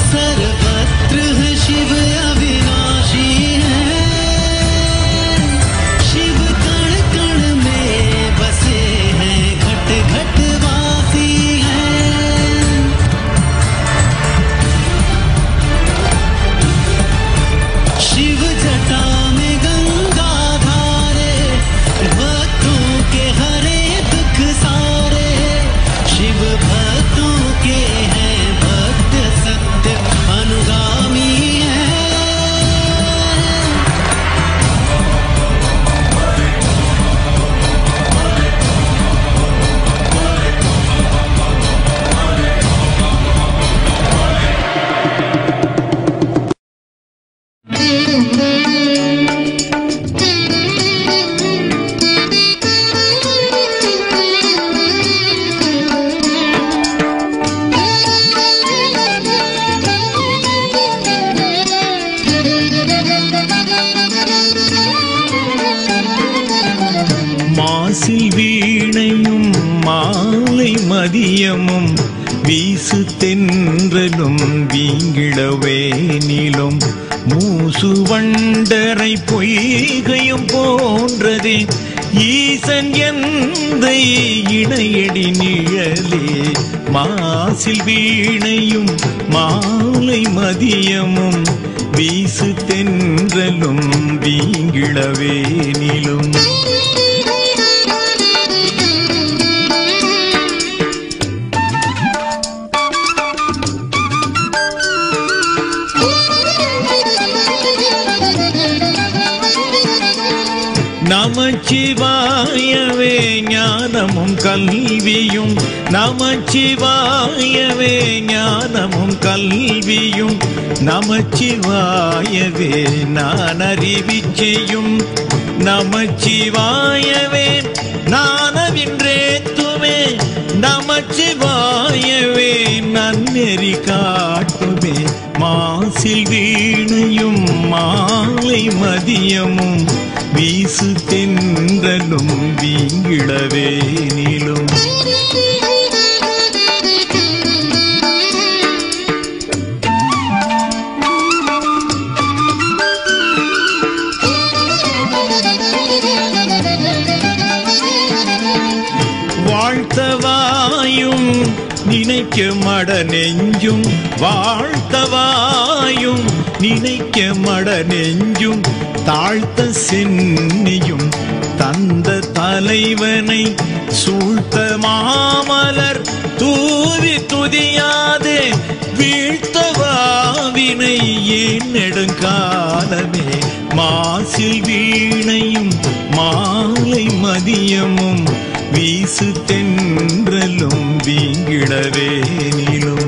सर्वत्र शिव अविनाशी है। மாலை மதியமும் வீசு தென்றலும் வீங்கிழவேனிலும் மூசு வண்டரை பொய்கையும் போன்றதே ஈசன் எந்த இணையடி நிழலே மாசில் வீணையும் மாலை மதியமும் வீசு தென்றலும் வீங்கிழவேனிலும் நமச்சிவாயவே ஞானமும் கல்வியும் நமச்சிவாயவே ஞானமும் கல்வியும் நமச்சிவாயவே நான் அறிவிச்சையும் நமச்சிவாயவே நானவின்றேத்துமே நமச்சிவாயவே நன்னெறி காட்டுமே மாசில் வீணையும் மாலை மதியமும் வீசு தென்றலும் வீங்கிழவேனிலும் வாழ்த்தவாயும் நினைக்க மட நெஞ்சும் வாழ்த்தவாயும் நினைக்க மட நெஞ்சும் தாழ்த்த சென்னியும் தந்த தலைவனை சூழ்த்த மாமலர் தூவி துதியாதே வீழ்த்தவாவினை ஏன் நெடுங்காலமே மாசில் வீணையும் மாலை மதியமும் வீசு தென்றலும் வீங்கிடவேனிலும்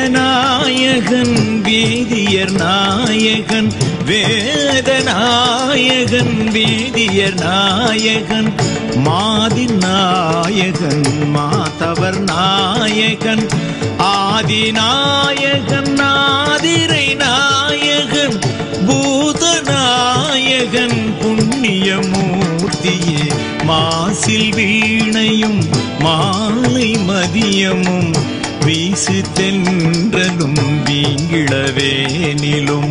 வேதநாயகன் வேதியர் நாயகன் வேதநாயகன் வேதியர் நாயகன் மாதி நாயகன் மாதவர் நாயகன் ஆதிநாயகன் ஆதிரை நாயகன் பூதநாயகன் புண்ணியமூர்த்தியே மாசில் வீணையும் மாலை மதியமும் வீசு தென்றலும் வீங்கிழவேனிலும்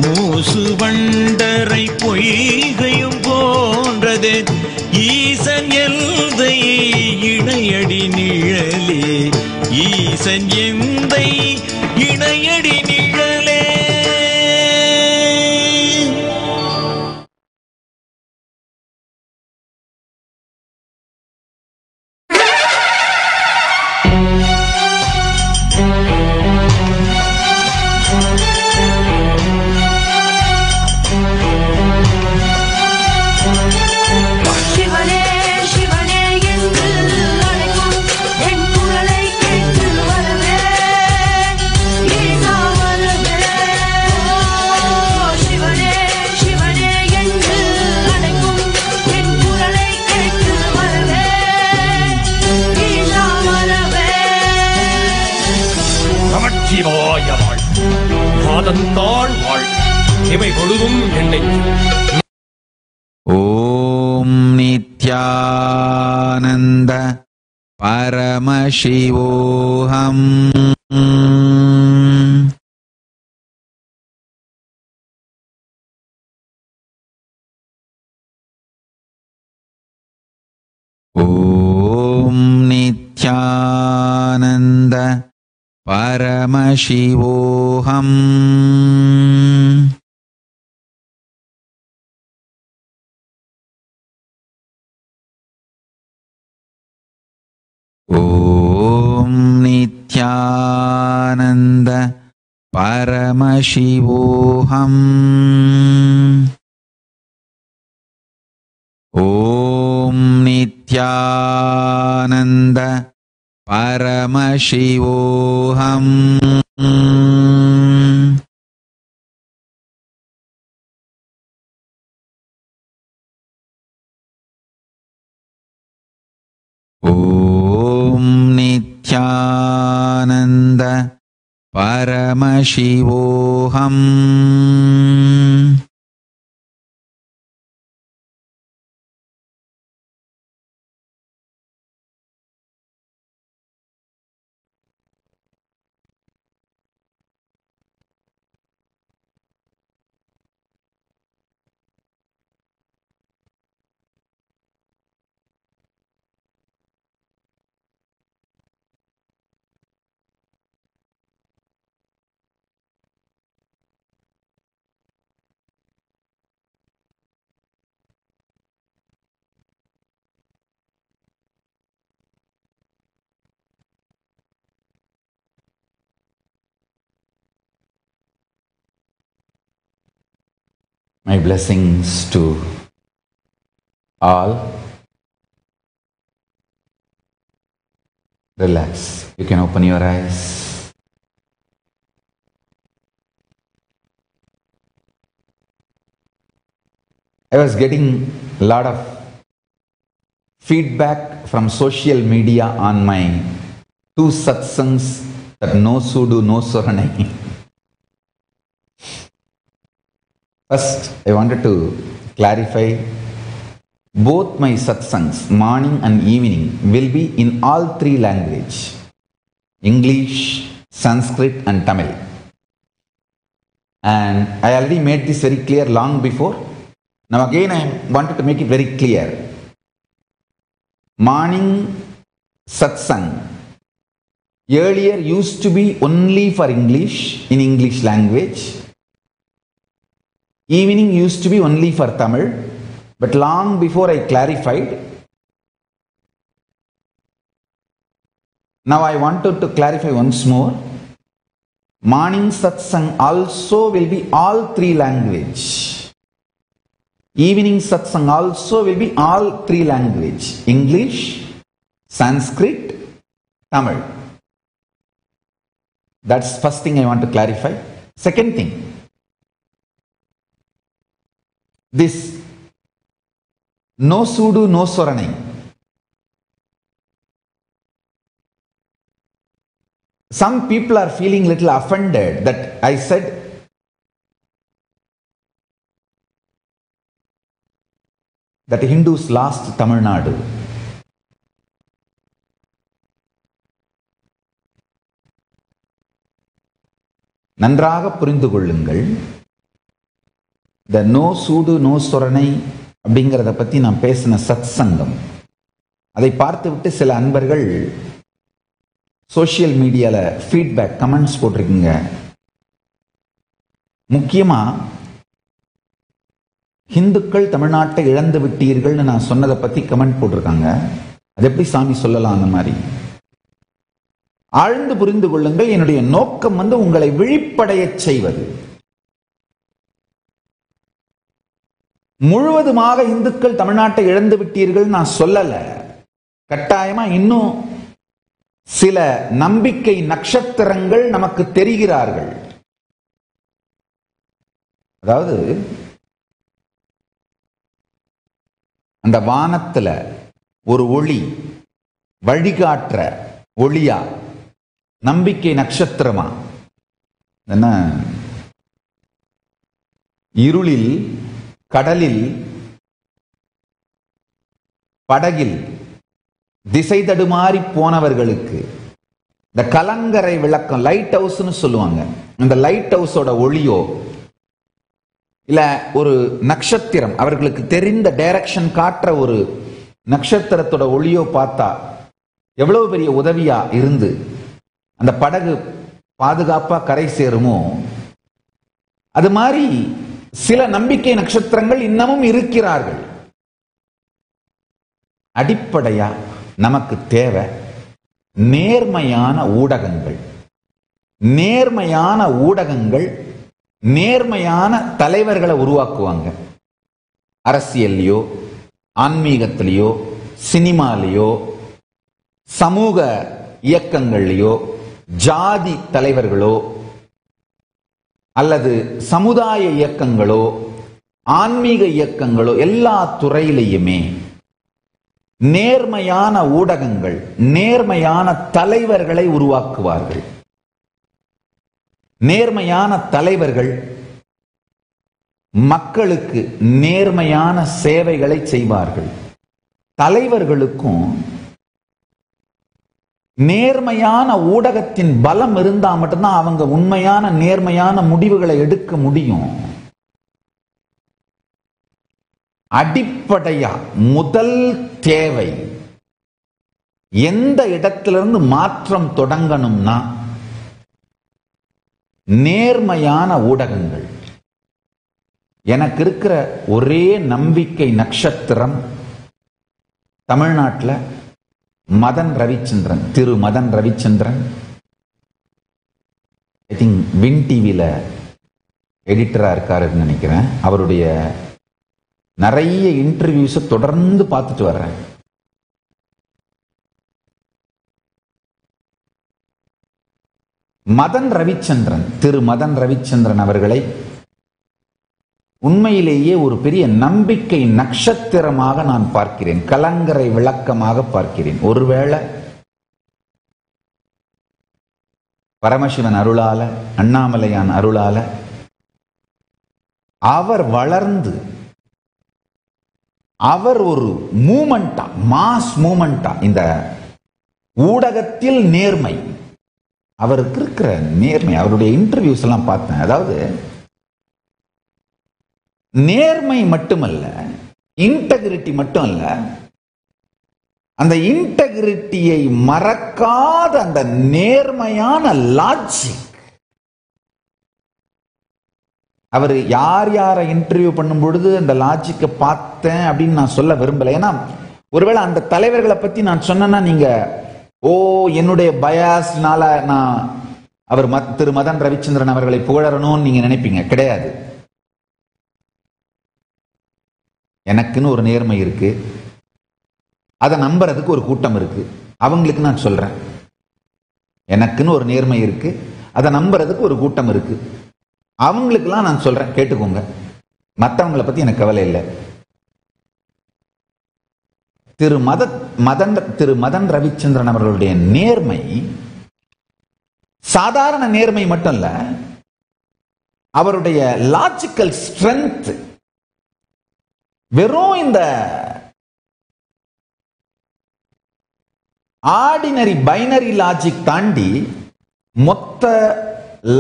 மூசு வண்டரை பொய்கையும் போன்றதே ஈசன் எந்தை இணையடி நிழலே ஈசன் எந்தை இணையடி நிழலே ஓம் நித்யானந்த பரமசிவோஹம் ஓம் நித்யானந்த பரமசிவோஹம் ஓம் நித்யானந்த பரமசிவோஹம் ஓம் நித்யானந்த பரமசிவோஹம் ஓம் सच्चिदानन्द परमशिवोऽहम्। My blessings to all. Relax. You can open your eyes. I was getting a lot of feedback from social media on my 2 satsangs, that no sudu, no soranai. First, I wanted to clarify, both my satsangs, morning and evening, will be in all 3 languages, English, Sanskrit and Tamil. And I already made this very clear long before. Now again I wanted to make it very clear. Morning satsang earlier used to be only for English, in English language. Evening used to be only for Tamil, but long before I clarified. Now I wanted to clarify once more. Morning satsang also will be all 3 language. Evening satsang also will be all 3 language, English, Sanskrit, Tamil. That's first thing I want to clarify. Second thing, this no sudu, no soranai, some people are feeling little offended that I said that Hindus lost Tamil Nadu. நன்றாக புரிந்து கொள்ளுங்கள். இந்த no சூடு no சொரணை அப்படிங்கிறத பற்றி நான் பேசின சத் சங்கம், அதை பார்த்துவிட்டு சில அன்பர்கள் சோஷியல் மீடியாவில் ஃபீட்பேக் கமெண்ட்ஸ் போட்டிருக்கீங்க. முக்கியமாக ஹிந்துக்கள் தமிழ்நாட்டை இழந்து விட்டீர்கள்னு நான் சொன்னதை பற்றி கமெண்ட் போட்டிருக்காங்க. அது எப்படி சாமி சொல்லலாம்? அந்த மாதிரி ஆழ்ந்து புரிந்து கொள்ளுங்கள். என்னுடைய நோக்கம் உங்களை விழிப்படைய செய்வது. முழுவதுமாக இந்துக்கள் தமிழ்நாட்டை இழந்து விட்டீர்கள் நான் சொல்லல. கட்டாயமா இன்னும் சில நம்பிக்கை நட்சத்திரங்கள் நமக்கு தெரிகிறார்கள். அதாவது அந்த வானத்துல ஒரு ஒளி வழிகாட்டுற ஒளியா, நம்பிக்கை நட்சத்திரமா, என்ன இருளில் கடலில் படகில் திசை தடுமாறி போனவர்களுக்கு இந்த கலங்கரை விளக்கம், லைட் ஹவுஸ்னு சொல்லுவாங்க, அந்த லைட் ஹவுஸோட ஒளியோ இல்ல ஒரு நட்சத்திரம், அவர்களுக்கு தெரிந்த டைரக்ஷன் காட்டுற ஒரு நட்சத்திரத்தோட ஒளியோ பார்த்தா எவ்வளவு பெரிய உதவியா இருந்து அந்த படகு பாதுகாப்பா கரை சேருமோ, அது மாதிரி சில நம்பிக்கை நட்சத்திரங்கள் இன்னமும் இருக்கிறார்கள். அடிப்படையா நமக்கு தேவை நேர்மையான ஊடகங்கள். நேர்மையான ஊடகங்கள் நேர்மையான தலைவர்களை உருவாக்குவாங்க. அரசியல்லையோ ஆன்மீகத்திலேயோ சினிமாலேயோ சமூக இயக்கங்கள்லையோ ஜாதி தலைவர்களோ அல்லது சமுதாய இயக்கங்களோ ஆன்மீக இயக்கங்களோ எல்லா துறையிலையுமே நேர்மையான ஊடகங்கள் நேர்மையான தலைவர்களை உருவாக்குவார்கள். நேர்மையான தலைவர்கள் மக்களுக்கு நேர்மையான சேவைகளை செய்வார்கள். தலைவர்களுக்கும் நேர்மையான ஊடகத்தின் பலம் இருந்தா மட்டும்தான் அவங்க உண்மையான நேர்மையான முடிவுகளை எடுக்க முடியும். அடிப்படையா முதல் தேவை, எந்த இடத்திலிருந்து மாற்றம் தொடங்கணும்னா நேர்மையான ஊடகங்கள். எனக்கு இருக்கிற ஒரே நம்பிக்கை நட்சத்திரம் தமிழ்நாட்டில் மதன் ரவிச்சந்திரன், திரு Madan Ravichandran. I think Win டிவியில் எடிட்டரா இருக்காருன்னு நினைக்கிறேன். அவருடைய நிறைய இன்டர்வியூஸ் தொடர்ந்து பார்த்துட்டு வர்றேன். மதன் ரவிச்சந்திரன், திரு மதன் ரவிச்சந்திரன் அவர்களை உண்மையிலேயே ஒரு பெரிய நம்பிக்கை நட்சத்திரமாக நான் பார்க்கிறேன். கலங்கரை விளக்கமாக பார்க்கிறேன். ஒருவேளை பரமசிவன் அருளால, அண்ணாமலையான் அருளால அவர் வளர்ந்து அவர் ஒரு மூமெண்டா, மாஸ் மூமெண்டா, இந்த ஊடகத்தில் நேர்மை, அவருக்கு இருக்கிற நேர்மை, அவருடைய இன்டர்வியூஸ் எல்லாம் பார்த்தேன். அதாவது நேர்மை மட்டுமல்ல, இன்டெகிரிட்டி மட்டும் அல்ல, அந்த இன்டெகிரிட்டியை மறக்காத அந்த நேர்மையான லாஜிக். அவர் யார் யாரை இன்டர்வியூ பண்ணும் பொழுது அந்த லாஜிக்கை பார்த்தேன் அப்படின்னு நான் சொல்ல விரும்பல. ஏன்னா ஒருவேளை அந்த தலைவர்களை பத்தி நான் சொன்னேன்னா நீங்க என்னுடைய பயாஸ்னால நான் அவர் திரு மதன் ரவிச்சந்திரன் அவர்களை புகழறணும்னு நீங்க நினைப்பீங்க. கிடையாது. எனக்குன்னு ஒரு நேர்மை இருக்கு, அதை நம்புறதுக்கு ஒரு கூட்டம் இருக்கு. அவங்களுக்கு நான் சொல்றேன், எனக்குன்னு ஒரு நேர்மை இருக்கு, அதை நம்புறதுக்கு ஒரு கூட்டம் இருக்கு. அவங்களுக்கெல்லாம் நான் சொல்றேன், கேட்டுக்கோங்க. மற்றவங்களை பத்தி எனக்கு கவலை இல்லை. திரு மதன் ரவிச்சந்திரன் அவர்களுடைய நேர்மை சாதாரண நேர்மை மட்டும் இல்ல, அவருடைய லாஜிக்கல் ஸ்ட்ரென்த் வெறும் இந்த ஆர்டினரி பைனரி லாஜிக் தாண்டி மொத்த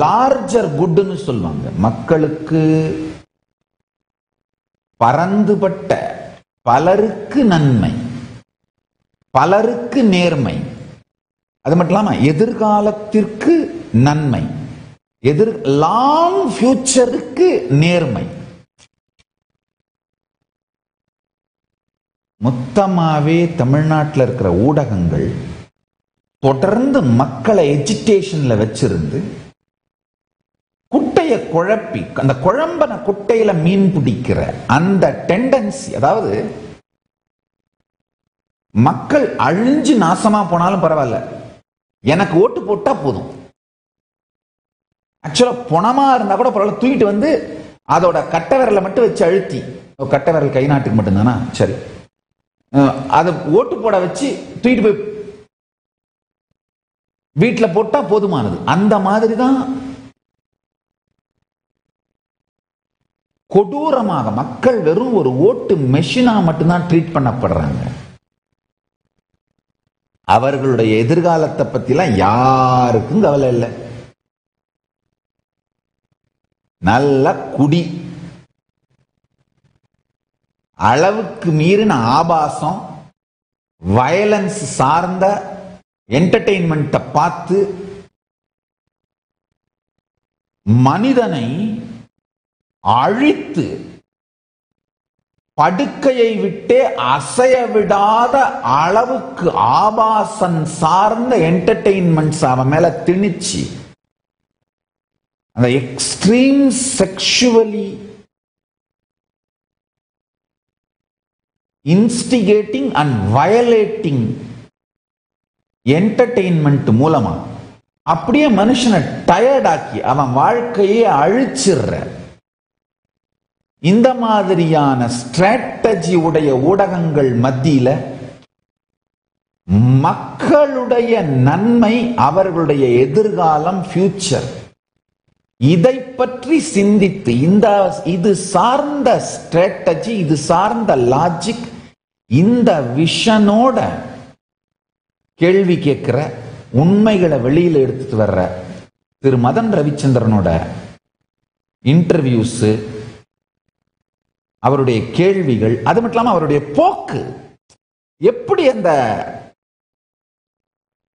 லார்ஜர் குட்னு சொல்லுவாங்க, மக்களுக்கு பரந்துபட்ட பலருக்கு நன்மை, பலருக்கு நேர்மை, அது மட்டும் இல்லாம எதிர்காலத்திற்கு நன்மை, லாங் ஃபியூச்சருக்கு நேர்மை. மொத்தமாவே தமிழ்நாட்டில் இருக்கிற ஊடகங்கள் தொடர்ந்து மக்களை எஜிடேஷன்ல வச்சிருந்து குட்டைய குழப்பி, அந்த குழம்பன குட்டையில மீன் பிடிக்கிற அந்த டெண்டன்சி, அதாவது மக்கள் அழிஞ்சு நாசமா போனாலும் பரவாயில்ல, எனக்கு ஓட்டு போட்டா போதும். ஆக்சுவலா பணமா இருந்தா கூட பரவாயில்ல, தூக்கிட்டு வந்து அதோட கட்டை விரலை மட்டும் வச்சு அழுத்தி, கட்டை விரல் கை நாட்டுக்கு மட்டும்தானா, சரி, அதை ஓட்டு போட வச்சு தூக்கிட்டு போய் வீட்டுல போட்டா போதுமானது. அந்த மாதிரிதான் கொடூரமாக மக்கள் வெறும் ஒரு ஓட்டு மெஷினா மட்டும்தான் ட்ரீட் பண்ணப்படுறாங்க. அவர்களுடைய எதிர்காலத்தை பத்திலாம் யாருக்கும் கவலை இல்லை. நல்ல குடி, அளவுக்கு மீறின ஆபாசம், வயலன்ஸ் சார்ந்த என்டர்டெயின்மெண்ட்டை பார்த்து மனிதனை அழித்து படுக்கையை விட்டே அசைய விடாத அளவுக்கு ஆபாசம் சார்ந்த என்டர்டெயின்மெண்ட்ஸ் அவன் மேல திணிச்சு அந்த extreme sexually instigating and violating entertainment மூலமா அப்படியே மனுஷனை டயர்ட் ஆக்கி அவன் வாழ்க்கையே அழிச்சிடுற இந்த மாதிரியான ஸ்ட்ராட்டஜி உடைய ஊடகங்கள் மத்தியில மக்களுடைய நன்மை, அவர்களுடைய எதிர்காலம், ஃபியூச்சர், இதை பற்றி சிந்தித்து இது சார்ந்த ஸ்ட்ராட்டஜி, இது சார்ந்த லாஜிக், இந்த விஷனோட கேள்வி கேட்கிற, உண்மைகளை வெளியில எடுத்துட்டு வர்ற திரு மதன் ரவிச்சந்திரனோட இன்டர்வியூஸ், அவருடைய கேள்விகள், அது மட்டும் இல்லாம அவருடைய போக்கு, எப்படி அந்த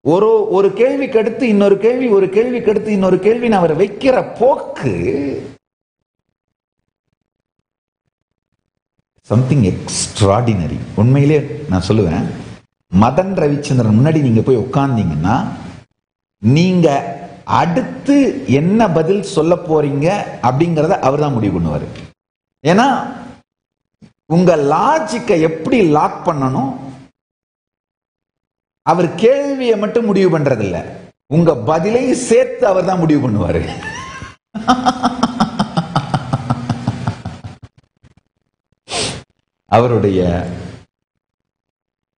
ஒரு கேள்விக்கு அடுத்து இன்னொரு கேள்வி, ஒரு கேள்விக்கு அடுத்து இன்னொரு கேள்வி அவர் வைக்கிற போக்கு சம்திங் எக்ஸ்ட்ராடினரி. உண்மையிலே நான் சொல்லுவேன், மதன் ரவிச்சந்திரன் முன்னாடி நீங்க போய் உட்கார்ந்தீங்கன்னா நீங்க அடுத்து என்ன பதில் சொல்ல போறீங்க அப்படிங்கறத அவர் தான் முடிவு பண்ணுவாரு. ஏன்னா உங்க லாஜிக்கை எப்படி லாக் பண்ணணும், அவர் கேள்வியை மட்டும் முடிவு பண்றதில்ல, உங்க பதிலையும் சேர்த்து அவர் தான் முடிவு பண்ணுவாரு. அவருடைய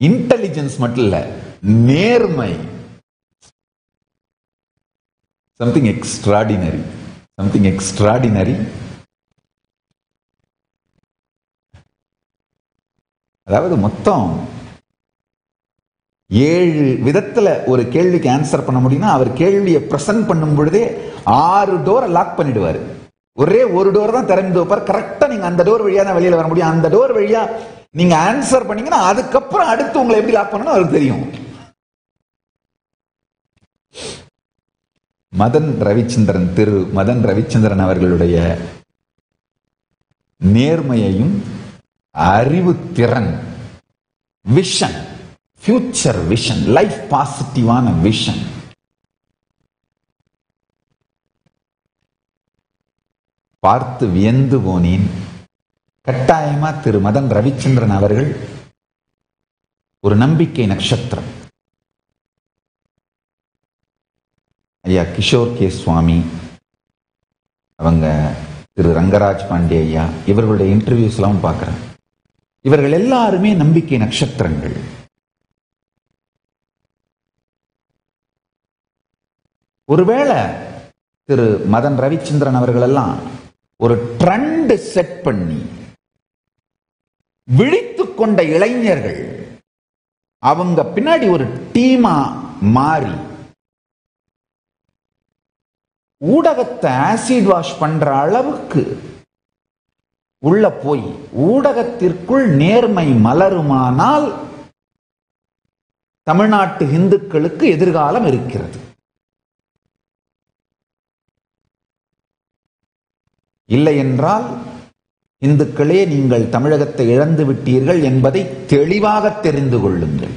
இன்டெலிஜென்ஸ் மட்டும் இல்ல, நேர்மை, சம்திங் எக்ஸ்ட்ராடினரி, சம்திங் எக்ஸ்ட்ராடினரி. அதாவது மொத்தம் 7 விதத்துல ஒரு கேள்விக்கு ஆன்சர் பண்ண முடியும்னா, அவர் கேள்வியை பிரசன்ட் பண்ணும் பொழுதே 6 டோரை லாக் பண்ணிடுவாரு. ஒரே ஒரு டோர் தான் திறந்து வைப்பார். கரெக்டா நீங்க அந்த டோர் வழியா தான் வெளியில வர முடியும். அந்த டோர் வழியா நீங்க ஆன்சர் பண்ணீங்கன்னா அதுக்கப்புறம் அடுத்து உங்களை எப்படி லாக் பண்ணணும் அவருக்கு தெரியும். மதன் ரவிச்சந்திரன், திரு மதன் ரவிச்சந்திரன் அவர்களுடைய நேர்மையையும் அறிவு திறன், விஷன், ஃபியூச்சர் விஷன், லைஃப் பாசிட்டிவான விஷன், பார்த்து வியந்து போனேன். கட்டாயமா திரு மதன் ரவிச்சந்திரன் அவர்கள் ஒரு நம்பிக்கை நட்சத்திரம். ஐயா கிஷோர் கே சுவாமி, அவங்க திரு ரங்கராஜ் பாண்டே ஐயா, இவர்களுடைய இன்டர்வியூஸ் எல்லாம் பார்க்கிறேன். இவர்கள் எல்லாருமே நம்பிக்கை நட்சத்திரங்கள். ஒருவேளை திரு மதன் ரவிச்சந்திரன் அவர்கள் எல்லாம் ஒரு ட்ரெண்ட் செட் பண்ணி விழித்துக் கொண்ட இளைஞர்கள், அவங்க பின்னாடி ஒரு டீமா மாறி ஊடகத்தை ஆசிட் வாஷ் பண்ற அளவுக்கு உள்ள போய் ஊடகத்திற்குள் நேர்மை மலருமானால் தமிழ்நாட்டு இந்துக்களுக்கு எதிர்காலம் இருக்கிறது. இல்லை என்றால் இந்துக்களே நீங்கள் தமிழகத்தை இழந்து விட்டீர்கள் என்பதை தெளிவாக தெரிந்து கொள்ளுங்கள்.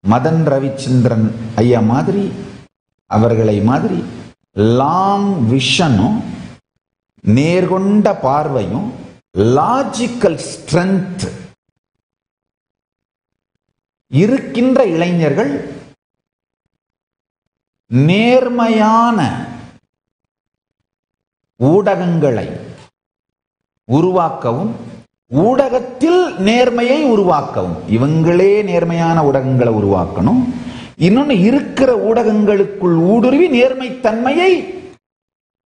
மதன் ரவிச்சந்திரன் ஐயா மாதிரி, அவர்களை மாதிரி லாங் விஷனும் நேர்கொண்ட பார்வையும் லாஜிக்கல் ஸ்ட்ரென்த் இருக்கின்ற இளைஞர்கள் நேர்மையான ஊடகங்களை உருவாக்கவும் ஊடகத்தில் நேர்மையை உருவாக்கவும், இவங்களே நேர்மையான ஊடகங்களை உருவாக்கணும். இன்னொன்னு, இருக்கிற ஊடகங்களுக்குள் ஊடுருவி நேர்மைத்தன்மையை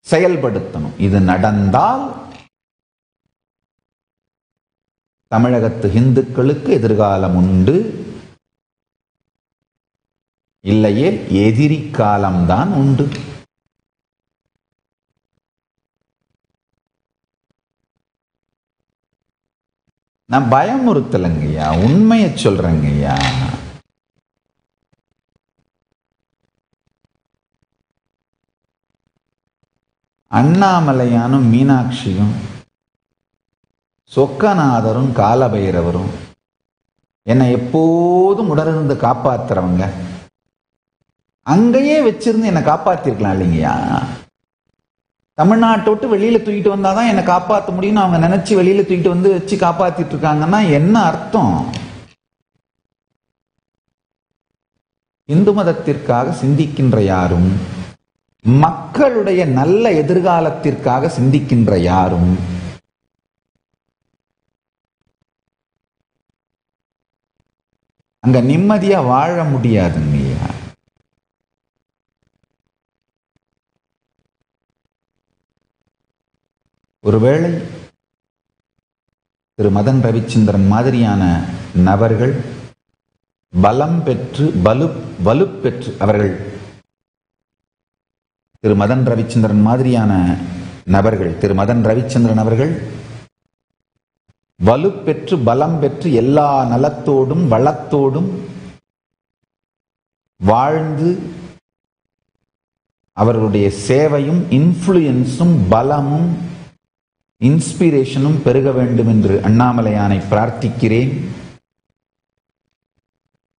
செயல்படுத்தணும். இது நடந்தால் தமிழகத்து இந்துக்களுக்கு எதிர்காலம் உண்டு. இல்லையே எதிரி காலம்தான் உண்டு. நான் பயமுறுத்தலைங்கய்யா, உண்மையை சொல்றேங்கய்யா. அண்ணாமலையானும் மீனாட்சியும் சொக்கநாதரும் காலபைரவரும் என்னை எப்போதும் உடனிருந்து காப்பாத்துறவங்க. அங்கேயே வச்சிருந்து என்னை காப்பாத்திருக்கலாம் இல்லைங்கய்யா. தமிழ்நாட்டை விட்டு வெளியில தூக்கிட்டு வந்தாதான் என்னை காப்பாற்ற முடியும்னு அவங்க நினைச்சு வெளியில தூக்கிட்டு வந்து வச்சு காப்பாத்திட்டு இருக்காங்கன்னா என்ன அர்த்தம்? இந்து மதத்திற்காக சிந்திக்கின்ற யாரும், மக்களுடைய நல்ல எதிர்காலத்திற்காக சிந்திக்கின்ற யாரும் அங்க நிம்மதியா வாழ முடியாதுங்கய்யா. ஒருவேளை திரு மதன் ரவிச்சந்திரன் மாதிரியான நபர்கள் பலம் பெற்று வலுப்பெற்று அவர்கள் திரு மதன் ரவிச்சந்திரன் மாதிரியான நபர்கள், திரு மதன் ரவிச்சந்திரன் அவர்கள் வலுப்பெற்று பலம் பெற்று எல்லா நலத்தோடும் வளத்தோடும் வாழ்ந்து அவர்களுடைய சேவையும் இன்ஃப்ளூயன்ஸும் பலமும் இன்ஸ்பிரேஷனும் பெருக வேண்டும் என்று அண்ணாமலையானை பிரார்த்திக்கிறேன்.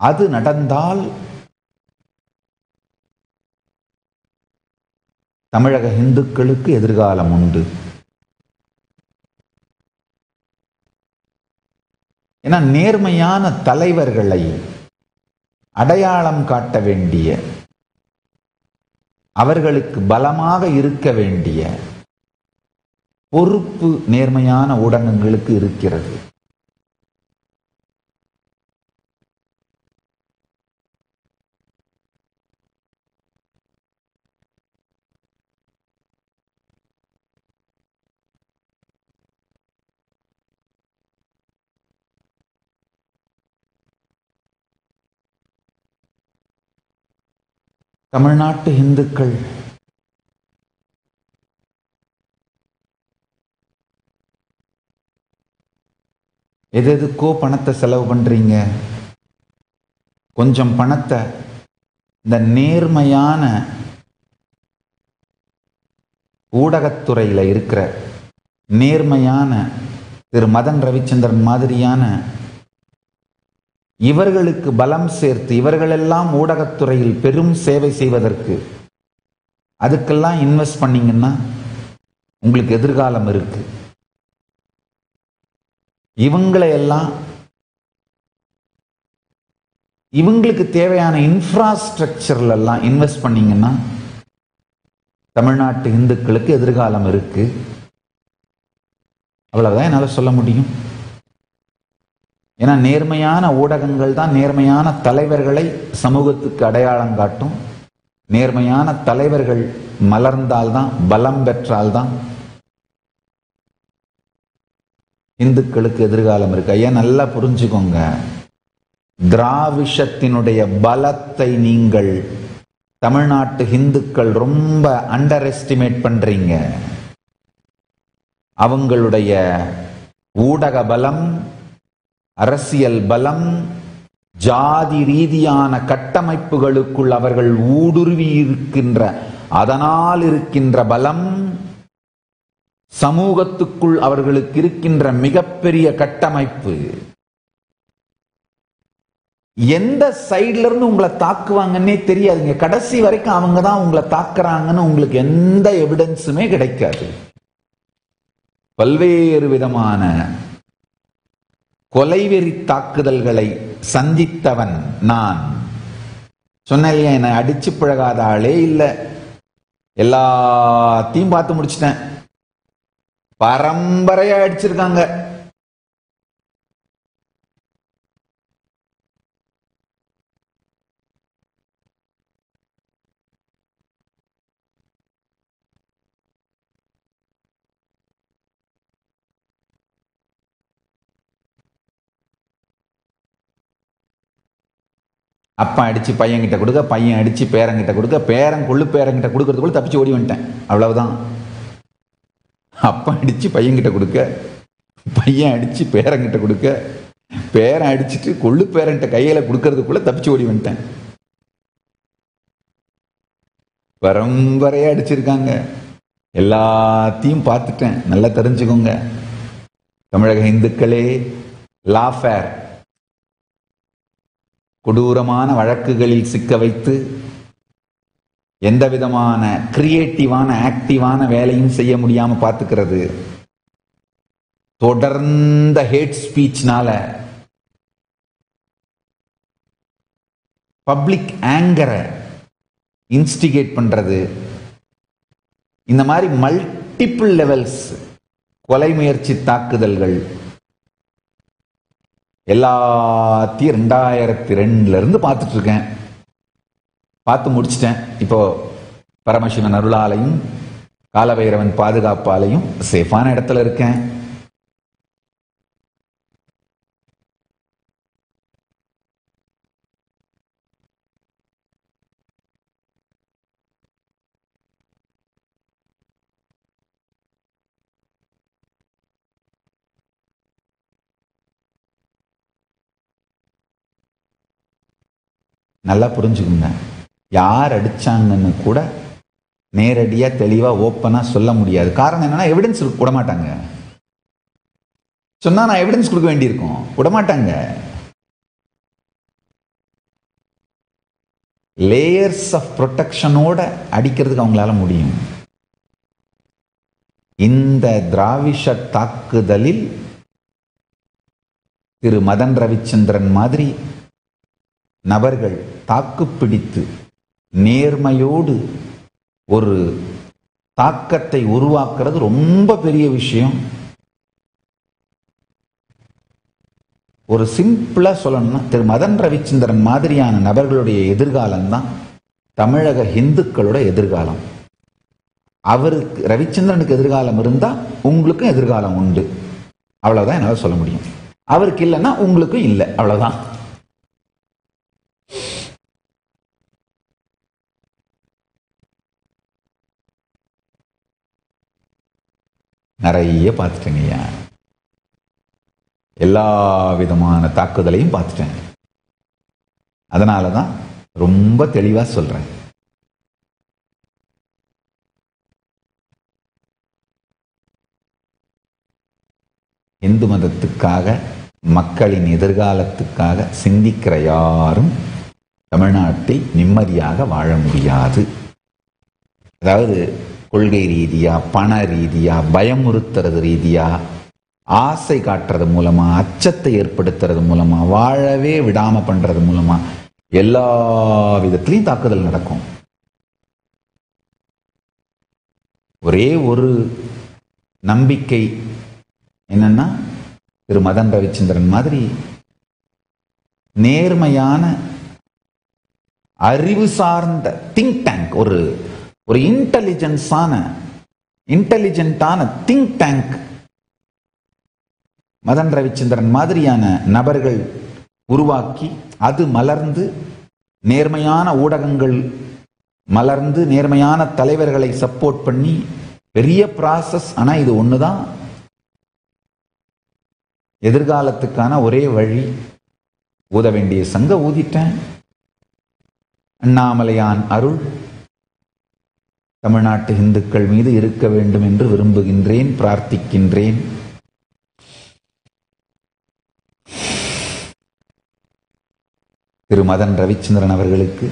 அது நடந்தால் தமிழக இந்துக்களுக்கு எதிர்காலம் உண்டு. ஏன்னா நேர்மையான தலைவர்களை அடையாளம் காட்ட வேண்டிய, அவர்களுக்கு பலமாக இருக்க வேண்டிய பொறுப்பு நேர்மையான ஊடகங்களுக்கு இருக்கிறது. தமிழ்நாட்டு இந்துக்கள் எதுக்கோ பணத்தை செலவு பண்றீங்க. கொஞ்சம் பணத்தை இந்த நேர்மையான ஊடகத்துறையில் இருக்கிற நேர்மையான திரு மதன் ரவிச்சந்திரன் மாதிரியான இவர்களுக்கு பலம் சேர்த்து இவர்களெல்லாம் ஊடகத்துறையில் பெரும் சேவை செய்வதற்கு அதுக்கெல்லாம் இன்வெஸ்ட் பண்ணீங்கன்னா உங்களுக்கு எதிர்காலம் இருக்கு. இவங்களுக்கு தேவையான இன்ஃப்ராஸ்ட்ரக்சர்ல எல்லாம் இன்வெஸ்ட் பண்ணீங்கன்னா தமிழ்நாட்டு இந்துக்களுக்கு எதிர்காலம் இருக்கு. அவ்வளவுதான் என்னால சொல்ல முடியும். ஏன்னா நேர்மையான ஊடகங்கள் தான் நேர்மையான தலைவர்களை சமூகத்துக்கு அடையாளம் காட்டும். நேர்மையான தலைவர்கள் மலர்ந்தால்தான், பலம் பெற்றால்தான் இந்துக்களுக்கு எதிர்காலம் இருக்கு. ஐயா நல்லா புரிஞ்சுக்கோங்க, திராவிஷத்தினுடைய பலத்தை நீங்கள் தமிழ்நாட்டு இந்துக்கள் ரொம்ப அண்டர் எஸ்டிமேட் பண்றீங்க. அவங்களுடைய ஊடக பலம், அரசியல் பலம், ஜாதி ரீதியான கட்டமைப்புகளுக்குள் அவர்கள் ஊடுருவி இருக்கின்ற அதனால் இருக்கின்ற பலம், சமூகத்துக்குள் அவர்களுக்கு இருக்கின்ற மிகப்பெரிய கட்டமைப்பு, எந்த சைட்ல இருந்து உங்களை தாக்குவாங்கன்னே தெரியாதுங்க. கடைசி வரைக்கும் அவங்க தான் உங்களை தாக்குறாங்கன்னு உங்களுக்கு எந்த எவிடன்ஸுமே கிடைக்காது. பல்வேறு விதமான கொலைவெறி தாக்குதல்களை சந்தித்தவன் நான். சொன்னேன், என்னை அடிச்சு பழகாத ஆளே இல்ல, எல்லாத்தையும் பார்த்து முடிச்சிட்டேன். பரம்பரையா அடிச்சிருக்காங்க. அப்பா அடிச்சு பையன்கிட்ட கொடுக்க, பையன் அடிச்சு பேரங்கிட்ட கொடுக்க, பேரன் கொள்ளு பேரங்கிட்ட கொடுக்கறதுக்குள்ள தப்பிச்சு ஓடி வந்துட்டேன். அவ்வளவுதான். அப்பா அடிச்சு பையன்கிட்ட கொடுக்க, பையன் அடிச்சு பேரங்கிட்ட கொடுக்க, பேரன் அடிச்சுட்டு கொள்ளு பேரன்கிட்ட கையில கொடுக்கறதுக்குள்ள தப்பிச்சு ஓடி வந்துட்டேன். பரம்பரையா அடிச்சிருக்காங்க. எல்லாத்தையும் பார்த்துட்டேன். நல்லா தெரிஞ்சுக்கோங்க தமிழக இந்துக்களே, லாஃபேர் கொடூரமான வழக்குகளில் சிக்க வைத்து எந்த விதமான கிரியேட்டிவான ஆக்டிவான வேலையும் செய்ய முடியாம பார்த்துக்கிறது. தொடர்ந்த ஹேட் ஸ்பீச்னால பப்ளிக் ஆங்கரை இன்ஸ்டிகேட் பண்றது, இந்த மாதிரி மல்டிபிள் லெவல்ஸ் கொலை முயற்சி தாக்குதல்கள் எல்லாத்தையும் 2002 இருந்து பார்த்துட்டு இருக்கேன். பார்த்து முடிச்சிட்டேன். இப்போ பரமசிவன் அருளாலையும் காலபைரவன் பாதுகாப்பாலையும் சேஃபான இடத்துல இருக்கேன். நல்லா புரிஞ்சுக்குங்க. யார் அடிச்சாங்கன்னு கூட நேரடியா தெளிவா ஓப்பனா சொல்ல முடியாது. காரணம் என்னன்னா எவிடன்ஸ் விட மாட்டாங்க. சொன்னா நான் எவிடன்ஸ் கொடுக்க வேண்டியிருக்கும், விட மாட்டாங்க. லேயர்ஸ் ஆஃப் ப்ரொடெக்ஷனோட அடிக்கிறதுக்கு அவங்களால முடியும். இந்த திராவிஷ தாக்குதலில் திரு மதன் ரவிச்சந்திரன் மாதிரி நபர்கள் தாக்குப்பிடித்து நேர்மையோடு ஒரு தாக்கத்தை உருவாக்குறது ரொம்ப பெரிய விஷயம். ஒரு சிம்பிளா சொல்லணும்னா திரு மதன் ரவிச்சந்திரன் மாதிரியான நபர்களுடைய எதிர்காலம் தான் தமிழக இந்துக்களோட எதிர்காலம். அவருக்கு ரவிச்சந்திரனுக்கு எதிர்காலம் இருந்தா உங்களுக்கும் எதிர்காலம் உண்டு. அவ்வளவுதான் என்னால சொல்ல முடியும். அவருக்கு இல்லைன்னா உங்களுக்கும் இல்லை, அவ்வளவுதான். நிறைய பார்த்துட்டேங்கய்யா. எல்லா விதமான தாக்குதலையும் பார்த்துட்டேன். அதனாலதான் ரொம்ப தெளிவா சொல்றேன். இந்து மதத்துக்காக, மக்களின் எதிர்காலத்துக்காக சிந்திக்கிற யாரும் தமிழ்நாட்டில் நிம்மதியாக வாழ முடியாது. அதாவது கொள்கை ரீதியா, பண ரீதியா, பயமுறுத்துறது ரீதியா, ஆசை காட்டுறது மூலமா, அச்சத்தை ஏற்படுத்துறது மூலமா, வாழவே விடாம பண்றது மூலமா எல்லா விதத்திலையும் தாக்குதல் நடக்கும். ஒரே ஒரு நம்பிக்கை என்னன்னா, திரு மதன் ரவிச்சந்திரன் மாதிரி நேர்மையான அறிவு சார்ந்த திங்க் டேங்க், ஒரு இன்டெலிஜென்டான திங்க் டேங்க் மதன் ரவிச்சந்திரன் மாதிரியான நபர்கள் உருவாக்கி, அது மலர்ந்து நேர்மையான ஊடகங்கள் மலர்ந்து நேர்மையான தலைவர்களை சப்போர்ட் பண்ணி பெரிய ப்ராசஸ். ஆனா இது ஒண்ணுதான் எதிர்காலத்துக்கான ஒரே வழி. ஊத வேண்டிய சங்க ஊதிட்டேன். அண்ணாமலையான் அருள் தமிழ்நாட்டு இந்துக்கள் மீது இருக்க வேண்டும் என்று விரும்புகின்றேன், பிரார்த்திக்கின்றேன். திரு மதன் ரவிச்சந்திரன் அவர்களுக்கு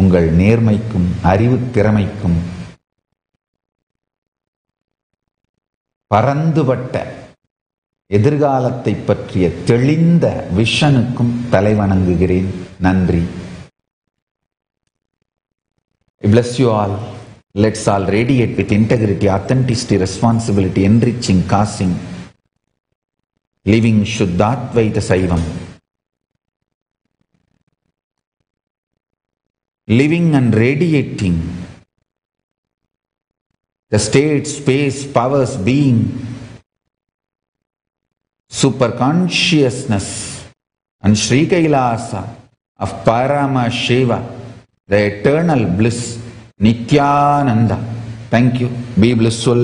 உங்கள் நேர்மைக்கும் அறிவு திறமைக்கும் பரந்துபட்ட எதிர்காலத்தை பற்றிய தெளிந்த விஷனுக்கும் தலைவணங்குகிறேன். நன்றி. I bless you all. Let's all radiate with integrity, authenticity, responsibility, enriching, causing, living Shuddhatvaita Saivam. Living and radiating the state, space, powers, being, super consciousness and Sri Kailasa of Parama Shiva, the eternal bliss, Nityananda. Thank you. Be blissful.